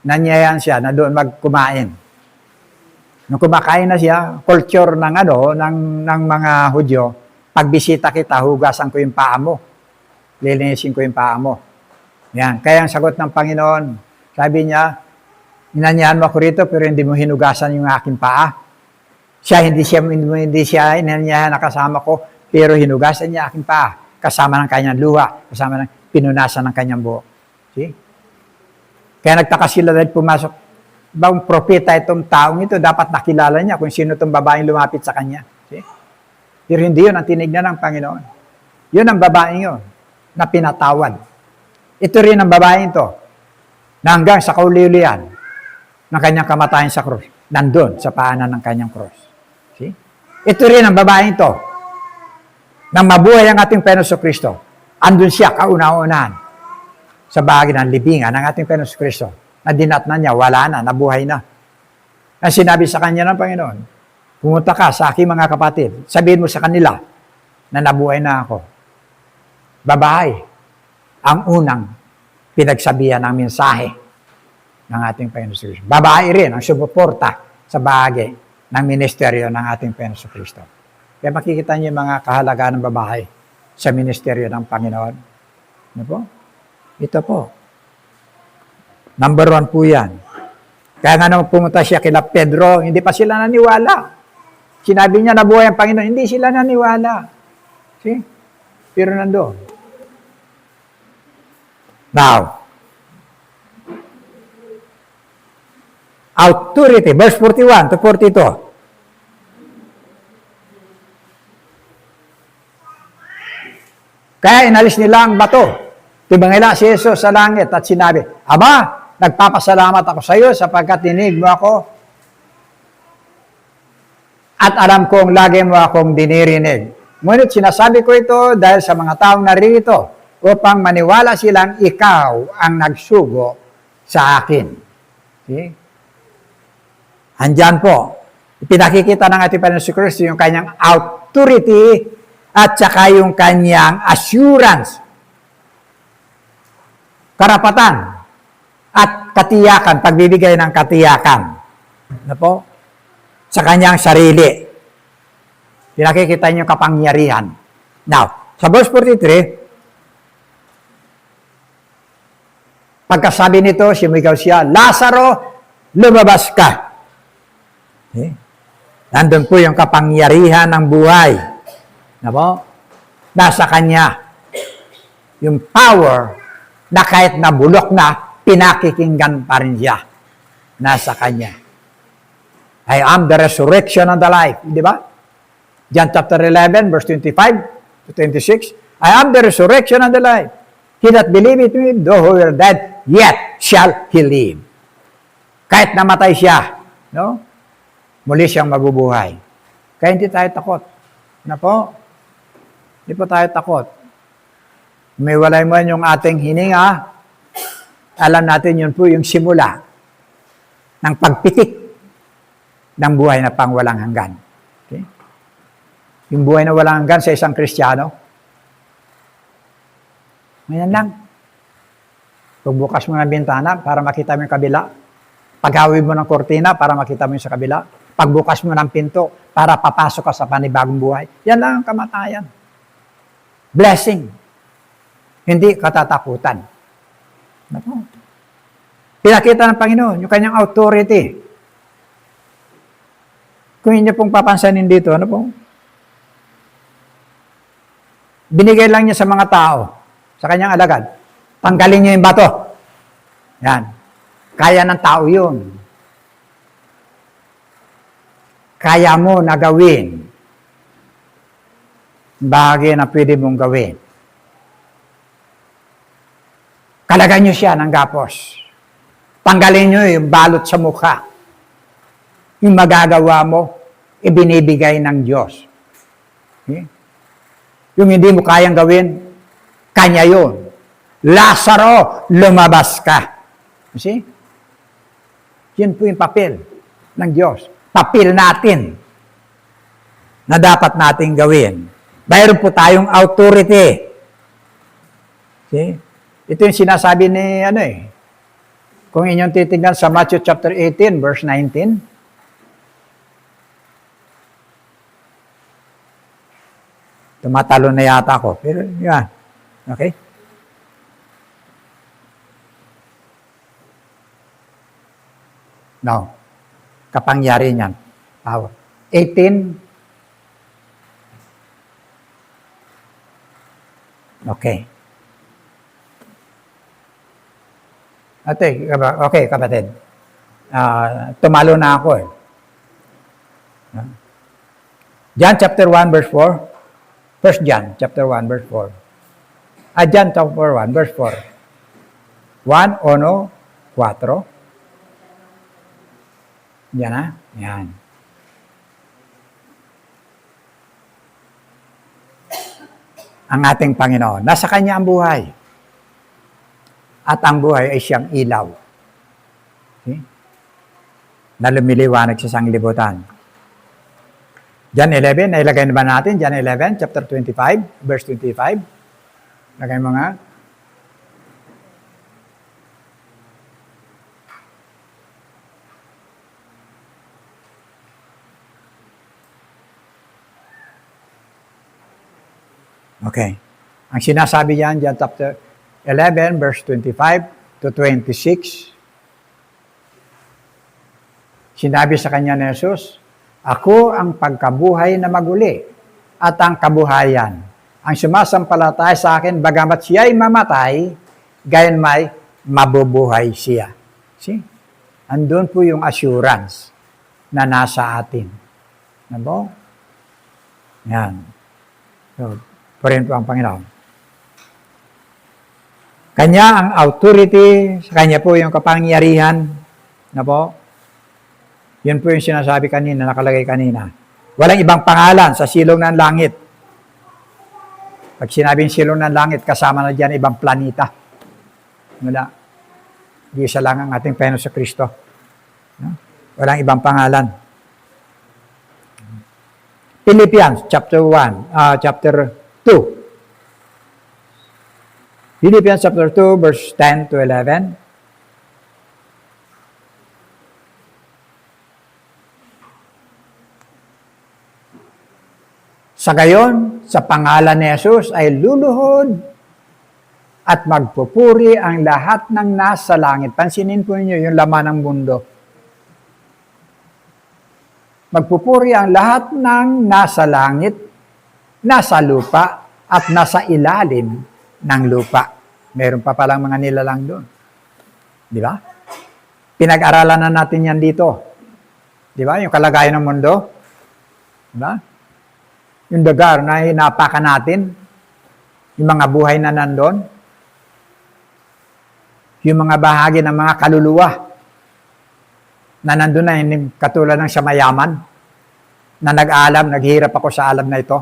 Nanyayahan siya na doon magkumain. Nung kumakain na siya, culture ng mga Hudyo, pagbisita kita, hugasan ko yung paa mo. Lilinisin ko yung paa mo. Yan. Kaya ang sagot ng Panginoon, sabi niya, inanyahan mo ako rito, pero hindi mo hinugasan yung aking paa. Hindi siya inanyahan na kasama ko, pero hinugasan niya aking paa. Kasama ng kanyang luha, kasama ng pinunasan ng kanyang buhok. See? Kaya nagtaka sila dahil pumasok, bang propeta itong taong ito, dapat nakilala niya kung sino itong babaeng lumapit sa kanya. See? Pero hindi yun ang tinignan ng Panginoon. Yun ang babaeng yun, na pinatawad. Ito rin ang babaeng ito, na hanggang sa kauli-ulian ng kanyang kamatayan sa krus, nandun sa paanan ng kanyang krus. See? Ito rin ang babaeng ito, nang mabuhay ang ating Panginoon Kristo, andun siya kauna-unahan sa bahagi ng libingan ng ating Panginoon Kristo. Na dinatnan niya, wala na, nabuhay na. Ang sinabi sa kanya ng Panginoon, pumunta ka sa aking mga kapatid, sabihin mo sa kanila na nabuhay na ako. Babae, ang unang pinagsabihan ng mensahe ng ating Panginoon Kristo. Babae rin ang sumuporta sa bahagi ng ministeryo ng ating Panginoon Kristo. Kaya makikita niyo yung mga kahalagaan ng babae sa ministeryo ng Panginoon. Ano po? Ito po. Number 1 po yan. Kaya nga naman pumunta siya kila Pedro, hindi pa sila naniwala. Sinabi niya nabuhay ang Panginoon, hindi sila naniwala. See? Pero nandoon. Now, authority, verse 41 to 42. Kaya inalis nila ang bato. Tumangila si Jesus sa langit at sinabi, Ama, nagpapasalamat ako sa iyo sapagkat dinig mo ako at alam kong lagi mo akong dinirinig. Ngunit sinasabi ko ito dahil sa mga taong narito upang maniwala silang ikaw ang nagsugo sa akin. See? Andyan po. Pinakikita ng ating Panginoon Kristo yung kanyang authority at saka yung kanyang assurance, karapatan, at katiyakan, pagbibigay ng katiyakan. Ano po? Sa kanyang sarili. Pinakikita niyo kapangyarihan. Now, sa verse 43, pagkasabi nito, sumigaw siya, Lazaro, lumabas ka. Okay? Nandun po yung kapangyarihan ng buhay. Ano po? Nasa kanya. Yung power na kahit nabulok na, pinakikinggan pa rin siya. Nasa kanya. I am the resurrection and the life. Di ba? John chapter 11, verse 25 to 26. I am the resurrection and the life. He that believeth in me, though he were dead, yet shall he live. Kahit namatay siya, no? Muli siyang mabubuhay. Kaya hindi tayo takot. Ano po? Hindi po tayo takot. May walay man yung ating hininga, alam natin yun po yung simula ng pagpitik ng buhay na pang walang hanggan. Okay? Yung buhay na walang hanggan sa isang Kristiyano, ngayon lang. Pagbukas mo ng bintana para makita mo yung kabila. Paghawid mo ng kortina para makita mo yung sa kabila. Pagbukas mo ng pinto para papasok ka sa panibagong buhay. Yan lang ang kamatayan. Blessing. Hindi katatakutan. Pinakita ng Panginoon yung kanyang authority. Kung hindi pong papansanin dito, ano po? Binigay lang niya sa mga tao, sa kanyang alagad. Tanggalin niyo yung bato. Yan. Kaya ng tao yun. Kaya mo na gawin. Bahagi na pwede mong gawin. Kalagan niyo siya ng gapos. Tanggalin niyo yung balot sa mukha. Yung magagawa mo, ibinibigay ng Diyos. Okay? Yung hindi mo kayang gawin, kanya yun. Lazaro, lumabas ka. You see? Yun po yung papel ng Diyos. Papel natin na dapat nating gawin. Mayroon po tayong authority. See? Ito yung sinasabi ni, kung inyong titignan sa Matthew chapter 18, verse 19, tumatalo na yata ako. Pero, yan. Okay? Now, kapangyari niyan. Power. 18. Okay. Okay, kapatid. Tumalo na ako eh. John chapter 1, verse 4. First John, chapter 1, verse 4. John chapter 1, verse 4. 1:4. Yan na. Yan. Ang ating Panginoon. Nasa Kanya ang buhay. At ang buhay ay siyang ilaw. Okay? Na lumiliwanag sa sanglibutan. John 11, nailagay na ba natin? John 11, chapter 25, verse 25. Lagay mo nga. Okay. Ang sinasabi diyan, John chapter 11, verse 25 to 26. Sinabi sa kanya ni Jesus, Ako ang pagkabuhay na maguli at ang kabuhayan. Ang sumasampalataya sa akin, bagamat siya'y mamatay, gayon may mabubuhay siya. See? Andun po yung assurance na nasa atin. Ano? Yan. So, parin po ang Panginoon. Kanya ang authority, sa Kanya po yung kapangyarihan. Na po? Yun po yung sinasabi kanina, nakalagay kanina. Walang ibang pangalan sa silong ng langit. Pag sinabing silong ng langit, kasama na dyan ibang planeta. Wala. Di isa lang ang ating Panginoon sa Kristo. No? Walang ibang pangalan. Philippians chapter 1, chapter 2. Philippians chapter 2, verse 10 to 11. Sa gayon, sa pangalan ni Jesus ay luluhod at magpupuri ang lahat ng nasa langit. Pansinin po ninyo yung laman ng mundo. Magpupuri ang lahat ng nasa langit, nasa lupa, at nasa ilalim ng lupa. Meron pa palang mga nilalang doon. Di ba? Pinag-aralan na natin yan dito. Di ba? Yung kalagayan ng mundo. Di ba? Yung lugar na hinapakan natin. Yung mga buhay na nandun. Yung mga bahagi ng mga kaluluwa na nandun na, hindi katulad ng sa mayaman, na nag-alam, naghihirap ako sa alam na ito.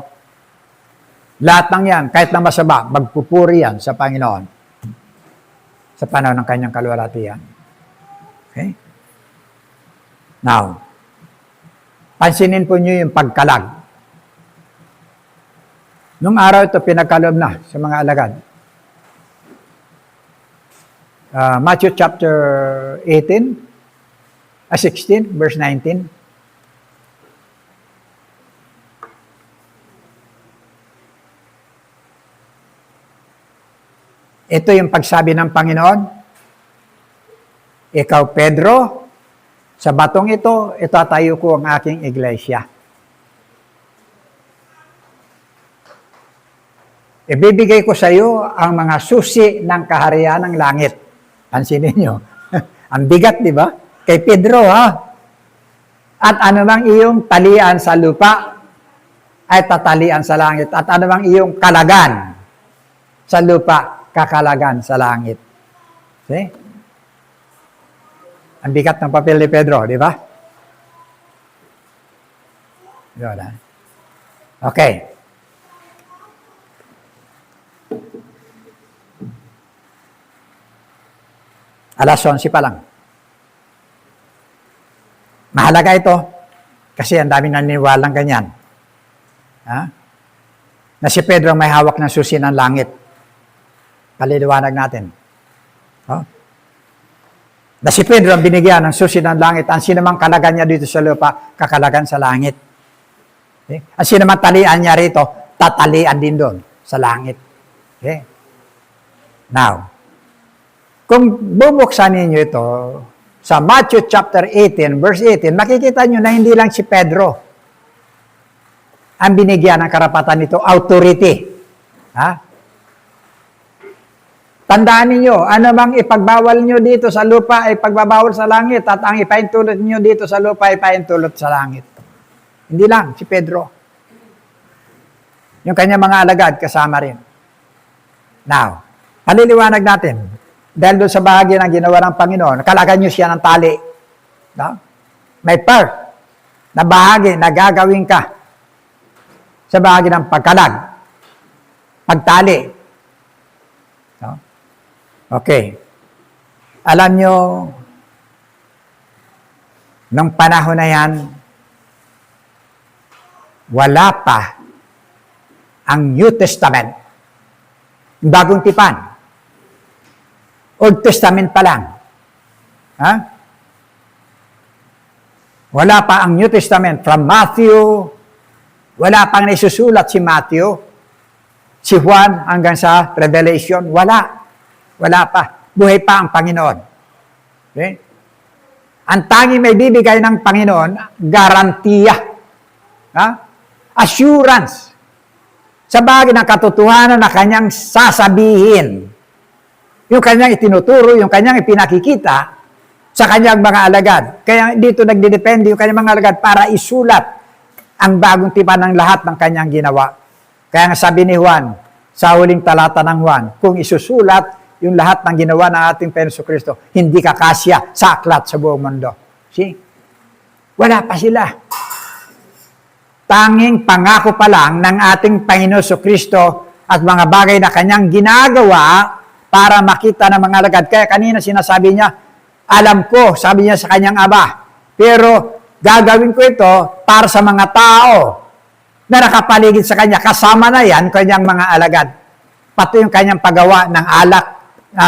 Lahat ng yan, kahit na masama, magpupuri yan sa Panginoon sa panahon ng kanyang kaluwalhatian. Okay? Now, pansinin po nyo yung pagkalag. Nung araw ito, pinagkaloob na sa mga alagad. Matthew chapter 16, verse 19. Ito yung pagsabi ng Panginoon. Ikaw, Pedro, sa batong ito, itatayo ko ang aking iglesia. Ibibigay ko sa iyo ang mga susi ng kaharian ng langit. Pansinin nyo. Ang bigat, di ba? Kay Pedro, ha? At anumang iyong talian sa lupa, ay tatalian sa langit. At anumang iyong kalagan sa lupa, kakalagan sa langit. See? Ang bigat ng papel ni Pedro, di ba? Okay. Alas 11 pa lang. Mahalaga ito kasi ang daming naniniwalang ganyan. Ha? Na si Pedro may hawak ng susi ng langit. Paliliwanag natin. Na si Pedro ang binigyan ng susi ng langit. Ang sinamang kalagan niya dito sa lupa, kakalagan sa langit. Okay? Ang sinamang talian niya rito, tatalian din doon sa langit. Okay? Now, kung bubuksan ninyo ito, sa Matthew chapter 18, verse 18, makikita nyo na hindi lang si Pedro ang binigyan ng karapatan nito, authority. Ha? Tandaan ninyo, ano bang ipagbawal nyo dito sa lupa ay pagbabawal sa langit, at ang ipaintulot nyo dito sa lupa ay ipaintulot sa langit. Hindi lang si Pedro. Yung kanya mga alagad kasama rin. Now, paliliwanag natin. Dahil doon sa bahagi ng ginawa ng Panginoon, kalagan nyo siya ng tali. No? May part na bahagi na gagawin ka sa bahagi ng pagkalag, pagtali. No? Okay. Alam nyo, nung panahon na yan, wala pa ang New Testament, bagong tipan. Old Testament pa lang. Ha? Wala pa ang New Testament. From Matthew, wala pang naisusulat si Matthew, si Juan hanggang sa Revelation. Wala. Wala pa. Buhay pa ang Panginoon. Okay? Ang tanging may bibigay ng Panginoon, garantiya. Ha? Assurance. Sa bagay ng katotohanan na kanyang sasabihin. Yung kanyang itinuturo, yung kanyang ipinakikita sa kanyang mga alagad. Kaya dito nagdidepende yung kanyang mga alagad para isulat ang bagong tipan ng lahat ng kanyang ginawa. Kaya nga sabi ni Juan, sa huling talata ng Juan, kung isusulat yung lahat ng ginawa ng ating Panginoon Kristo, hindi kakasya sa aklat sa buong mundo. See? Wala pa sila. Tanging pangako pa lang ng ating Panginoon Kristo at mga bagay na kanyang ginagawa para makita ng mga alagad. Kaya kanina sinasabi niya, alam ko, sabi niya sa kanyang Aba, pero gagawin ko ito para sa mga tao na nakapaligid sa kanya. Kasama na yan, kanyang mga alagad. Pati yung kanyang paggawa ng alak,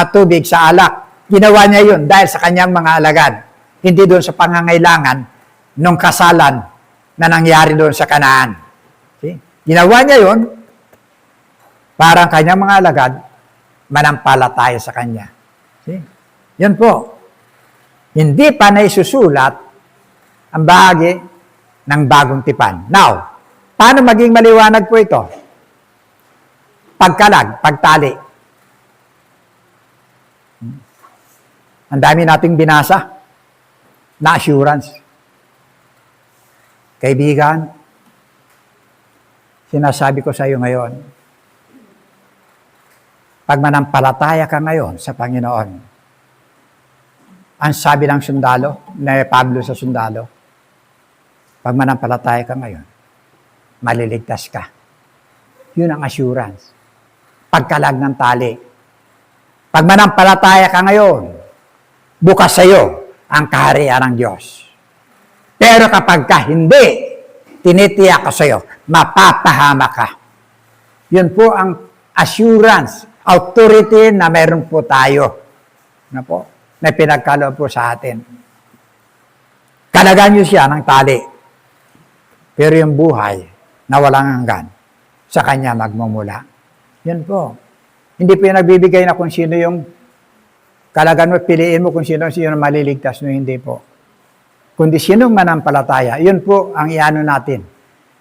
tubig sa alak. Ginawa niya yun dahil sa kanyang mga alagad. Hindi doon sa pangangailangan ng kasalan na nangyari doon sa Kanaan. See? Ginawa niya yun, para ang kanyang mga alagad, manampalataya sa kanya. See? Yan po. Hindi pa naisusulat ang bahagi ng bagong tipan. Now, paano maging maliwanag po ito? Pagkalag, pagtali. Ang dami nating binasa na assurance. Kaibigan, sinasabi ko sa iyo ngayon, pag manampalataya ka ngayon sa Panginoon, ang sabi ng sundalo, na Pablo sa sundalo, pag manampalataya ka ngayon, maliligtas ka. Yun ang assurance. Pagkalag ng tali. Pag manampalataya ka ngayon, bukas sa iyo ang kaharian ng Diyos. Pero kapag ka hindi, tinitiyak ko sa iyo, mapapahama ka. Yun po ang assurance, authority na meron po tayo. Na po, na pinagkaloob po sa atin. Kalagan niyo siya ng tali. Pero yung buhay na walang hanggan, sa kanya magmumula. Yan po. Hindi po yung nagbibigay na kung sino yung kalagan mo, piliin mo kung sino maliligtas, no, hindi po. Kundi sinong manampalataya, yun po ang iano natin.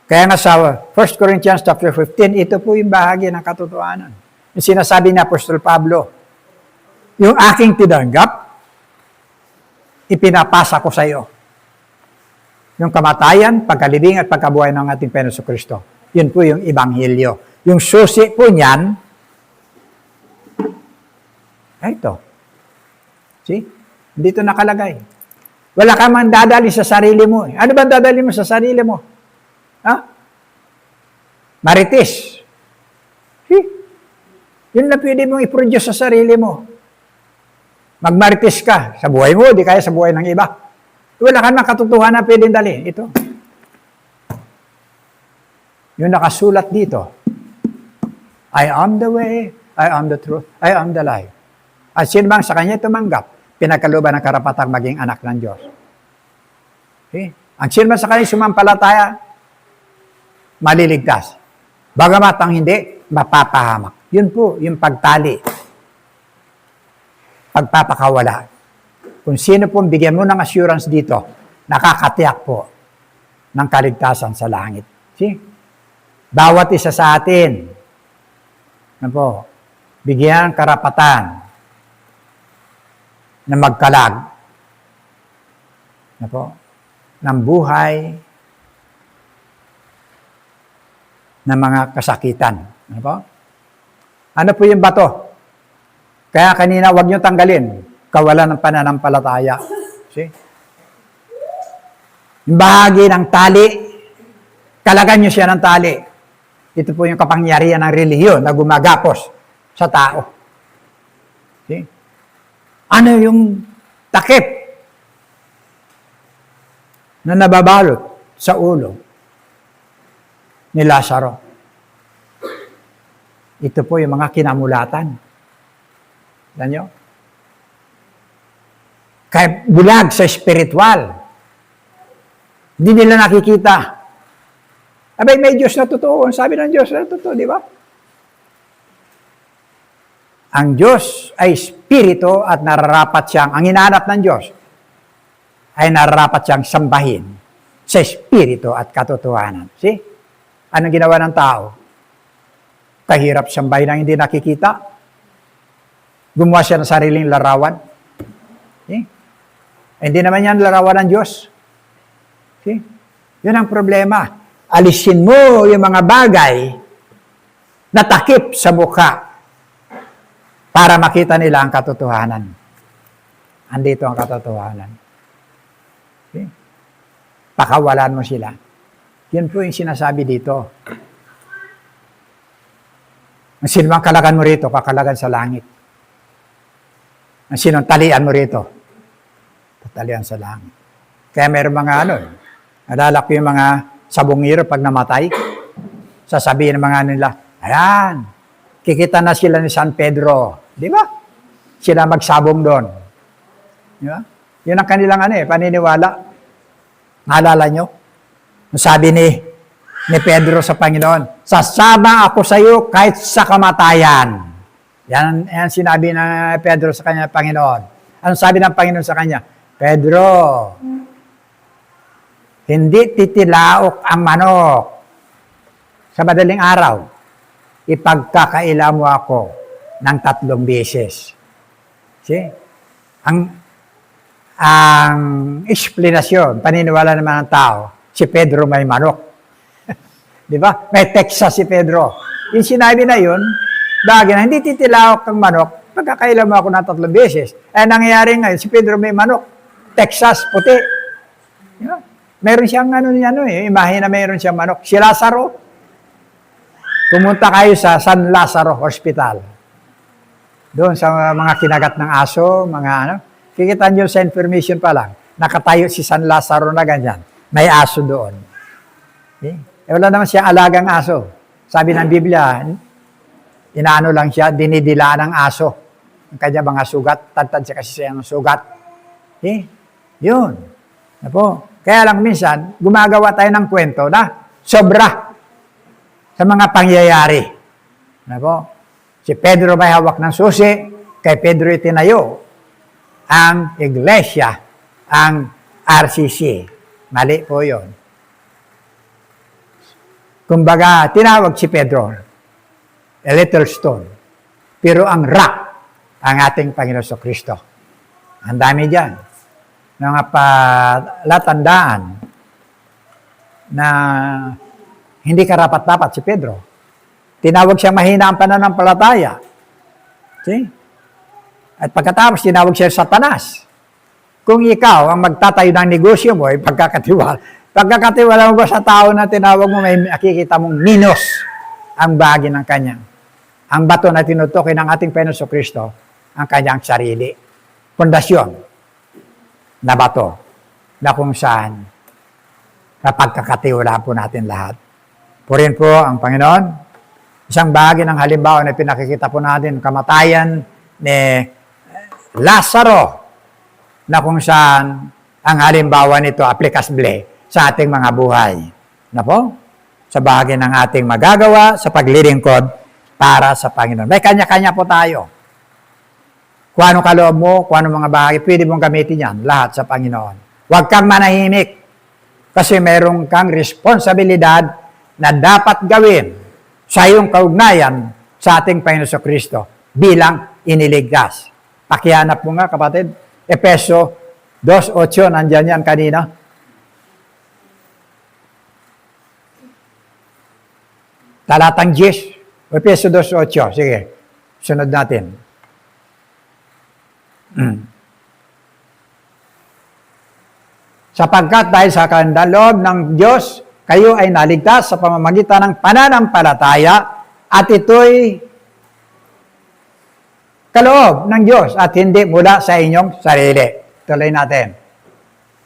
Kaya nga sa 1 Corinthians chapter 15, ito po yung bahagi ng katotohanan. Yung sinasabi ni Apostol Pablo, yung aking tinanggap, ipinapasa ko sa iyo. Yung kamatayan, pagkalibing at pagkabuhay ng ating Panginoon Kristo. Yun po yung Ebanghelyo. Yung susi po niyan, ay ito. See? Dito nakalagay. Wala ka man dadali sa sarili mo. Ano ba dadali mo sa sarili mo? Ha? Marites. See? Yun na pwede mong i-produce sa sarili mo. Magmarites ka sa buhay mo, di kaya sa buhay ng iba. Wala ka ng katotohanan na pwedeng dali. Ito. Yung nakasulat dito, I am the way, I am the truth, I am the life. At sino bang sa kanya tumanggap, pinagkalooban ng karapatang maging anak ng Diyos. Okay? Ang sino bang sa kanya sumampalataya, maliligtas. Bagamat ang hindi, mapapahamak. Yun po, yung pagtali. Pagpapakawala. Kung sino pong bigyan mo ng assurance dito, nakakatiyak po ng kaligtasan sa langit. See? Bawat isa sa atin, na po, bigyan karapatan na magkalag na po, ng buhay ng mga kasakitan. Ano po? Ano po yung bato? Kaya kanina, huwag nyo tanggalin. Kawalan ng pananampalataya. See? Yung bahagi ng tali, kalagan nyo siya ng tali. Ito po yung kapangyarihan ng relihiyon na gumagapos sa tao. See? Ano yung takip na nababalot sa ulo ni Lazaro? Ito po yung mga kinamulatan. Alam nyo? Kaya bulag sa spiritual. Hindi nila nakikita. Abay, may Diyos na totoo. Ang sabi ng Diyos na totoo, di ba? Ang Diyos ay spirito at nararapat siyang, ang hinahanap ng Diyos, ay nararapat siyang sambahin sa spirito at katotohanan. See? Anong ginawa ng tao? Kahirap sambahin ang hindi nakikita. Gumawa siya ng sariling larawan. See? Hindi naman yan larawan ng Diyos. See? Yun ang problema. Alisin mo yung mga bagay na takip sa mukha para makita nila ang katotohanan. Andito ang katotohanan. See? Pakawalan mo sila. Yun po yung sinasabi dito. Ang sinumang kalagan mo rito, kakalagan sa langit. Ang sinong talian mo rito, tatalian sa langit. Kaya mayroong mga nalala ko yung mga sabongero pag namatay, sasabihin ng mga nila, ayan, kikita na sila ni San Pedro. Di ba? Sila magsabong doon. Di ba? Yun ang kanilang paniniwala. Naalala nyo? Sabi ni ni Pedro sa Panginoon. Sasama ako sa iyo kahit sa kamatayan. Yan sinabi ng Pedro sa kanya, Panginoon. Ano sabi ng Panginoon sa kanya? Pedro, hindi titilaok ang manok. Sa madaling araw, ipagkakaila mo ako ng 3 beses. See? Ang explanation, paniniwala naman ng tao, si Pedro may manok. Di ba? May Texas si Pedro. Yung sinabi na yun, bagay na hindi titilaok ang manok, pagkakaila mo ako ng 3 beses. Nangyayari ngayon, si Pedro may manok. Texas, puti. Di ba? Meron siyang imahe na meron siyang manok. Si Lazaro, pumunta kayo sa San Lazaro Hospital. Doon sa mga kinagat ng aso, kikita nyo sa information pa lang, nakatayo si San Lazaro na ganyan. May aso doon. Okay? Wala naman siyang alagang aso. Sabi ng Biblia, inaano lang siya, dinidilaan ng aso. Ang kanya mga sugat, tantad siya kasi siya ng sugat. Okay? Yun. Kaya lang minsan, gumagawa tayo ng kwento na sobra sa mga pangyayari. Si Pedro may hawak ng susi, kay Pedro itinayo ang iglesia, ang RCC. Mali po yun. Kumbaga, tinawag si Pedro, a little stone. Pero ang rock, ang ating Panginoon Kristo. Ang dami dyan. Mga palatandaan na hindi karapat-dapat si Pedro. Tinawag siyang mahina ang pananampalataya. See? At pagkatapos, tinawag siya Satanas. Kung ikaw ang magtatayo ng negosyo mo, pagkakatiwala mo ba sa tao na tinawag mo, may makikita mong minus ang bahagi ng kanyang. Ang bato na tinutukoy ng ating Panginoon Kristo, ang kanyang sarili. Pundasyon na bato na kung saan kapagkakatiwala po natin lahat. Purin po ang Panginoon. Isang bahagi ng halimbawa na pinakikita po natin, kamatayan ni Lazaro, na kung saan ang halimbawa nito applicable sa ating mga buhay. Sa bahagi ng ating magagawa sa paglilingkod para sa Panginoon. May kanya-kanya po tayo. Kung anong kaloob mo, kung anong mga bahagi, pwede mong gamitin yan, lahat sa Panginoon. Huwag kang manahimik kasi meron kang responsibilidad na dapat gawin sa iyong kaugnayan sa ating Panginoon Kristo bilang iniligtas. Pakihanap mo nga, kapatid. Efeso 2:8, nandyan yan kanina. Talatang 10, Efeso 2:8. Sige, sunod natin. Sapagkat dahil sa kandaloob ng Diyos, kayo ay naligtas sa pamamagitan ng pananampalataya at ito'y kaloob ng Diyos at hindi mula sa inyong sarili. Tuloy natin.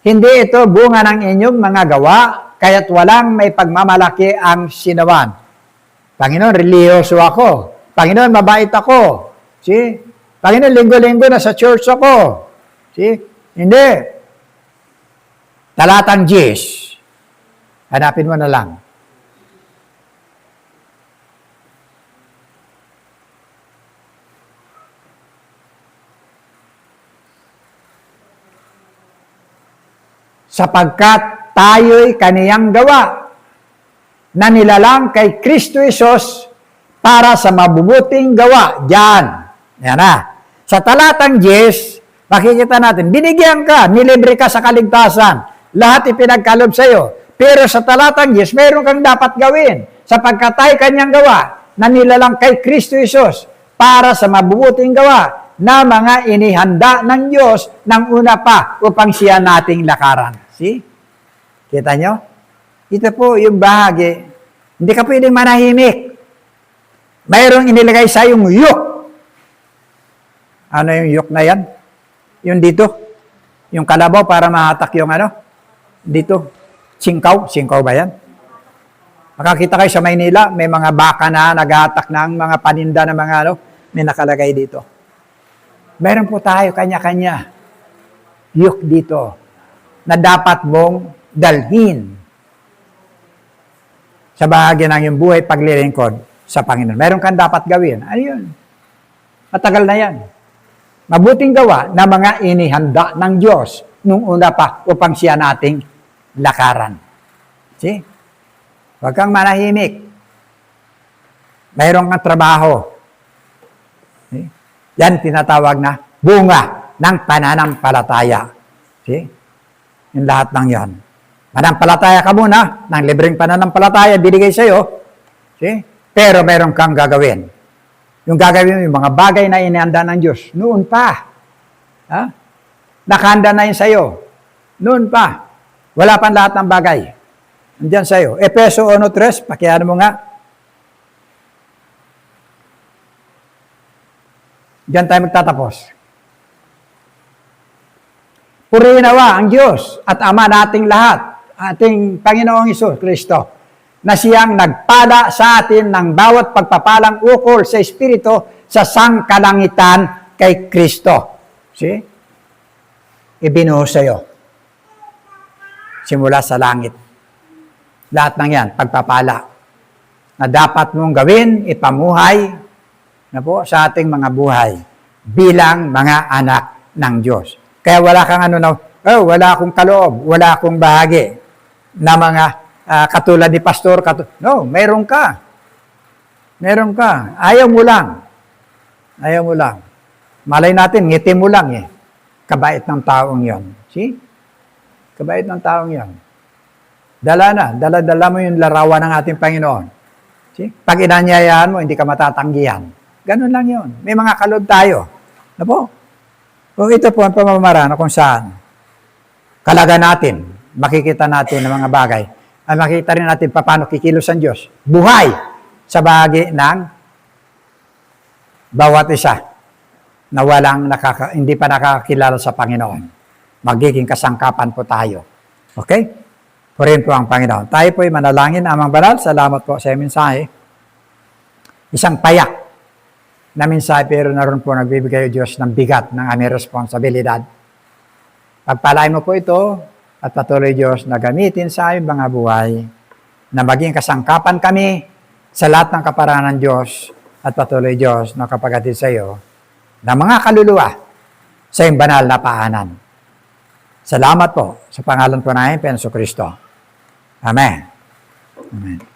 Hindi ito bunga ng inyong mga gawa, kaya't walang may pagmamalaki ang sinawan. Panginoon, reliyoso ako. Panginoon, mabait ako. See? Panginoon, linggo-linggo na sa church ako. See? Hindi. Talatang 10. Hanapin mo na lang. Sapagkat tayo'y kaniyang gawa na nilalang kay Kristo Jesus para sa mabubuting gawa. Diyan. Yan na. Sa talatang 10, makikita natin, binigyan ka, nilibre ka sa kaligtasan. Lahat ipinagkalob sa iyo. Pero sa talatang 10, meron kang dapat gawin. Sapagkat tayo kanyang gawa na nilalang kay Kristo Jesus para sa mabubuting gawa na mga inihanda ng Diyos ng una pa upang siya nating lakaran. See? Kita nyo? Ito po yung bahagi. Hindi ka pwedeng manahimik. Mayroong inilagay sa yung yuk. Ano yung yuk na yan? Yung dito. Yung kalabaw para mahatak yung dito. Singkaw. Singkaw ba yan? Makakita kayo sa Maynila, may mga baka na naghahatak ng mga paninda ng mga may nakalagay dito. Meron po tayo kanya-kanya. Yuk dito na dapat mong dalhin. sa bahagi ng iyong buhay paglilingkod sa Panginoon. Meron kang dapat gawin. Ano yun? Matagal na yan. Mabuting gawa na mga inihanda ng Diyos nung una pa upang siya nating lakaran. See? Huwag kang manahimik. Mayroon kang trabaho. See? Yan tinatawag na bunga ng pananampalataya. See? Yung lahat ng yan. Manampalataya ka muna ng libreng pananampalataya binigay sa iyo. See? Pero mayroon kang gagawin. Yung gagawin mo, yung mga bagay na inihanda ng Diyos, noon pa. Ha? Nakahanda na yun sa'yo. Noon pa. Wala pang lahat ng bagay. Andiyan sa'yo. Efeso 1:3, pakiano mo nga. Diyan tayo magtatapos. Purihin nawa ang Diyos at Ama nating lahat, ating Panginoong Hesus Kristo, na siyang nagpada sa atin ng bawat pagpapalang ukol sa Espiritu sa sangkalangitan kay Kristo. See? Ibinuhos sa'yo. Simula sa langit. Lahat ng yan, pagpapala. Na dapat mong gawin, ipamuhay na po sa ating mga buhay bilang mga anak ng Diyos. Kaya wala kang wala akong kaloob, wala akong bahagi na mga katulad ni Pastor. No, meron ka. Meron ka. Ayaw mo lang. Ayaw mo lang. Malay natin, ngiti mo lang eh. Kabait ng taong yon. See? Kabait ng taong yon. Dala mo yung larawan ng ating Panginoon. See? Pag inanyayahan mo, hindi ka matatanggihan. Ganun lang yon. May mga kaloob tayo. Na po? Kung ito po ang pamamaraan kung saan kalaga natin, makikita natin ng mga bagay, ay makikita rin natin paano kikilos ang Diyos. Buhay sa bahagi ng bawat isa na hindi pa nakakakilala sa Panginoon. Magiging kasangkapan po tayo. Okay? Purihin po ang Panginoon. Tayo po ay manalangin. Amang Banal, salamat po sa mensahe. Isang payak na mensahe, pero naroon po nagbibigay ang Diyos ng bigat ng aming responsibilidad. Pagpalain mo po ito, at patuloy Diyos na gamitin sa aming mga buhay, na maging kasangkapan kami sa lahat ng kaparangan ng Diyos, at patuloy Diyos na kapagatid sa iyo ng mga kaluluwa sa iyong banal na paanan. Salamat po sa pangalan po namin, Penso Kristo. Amen. Amen.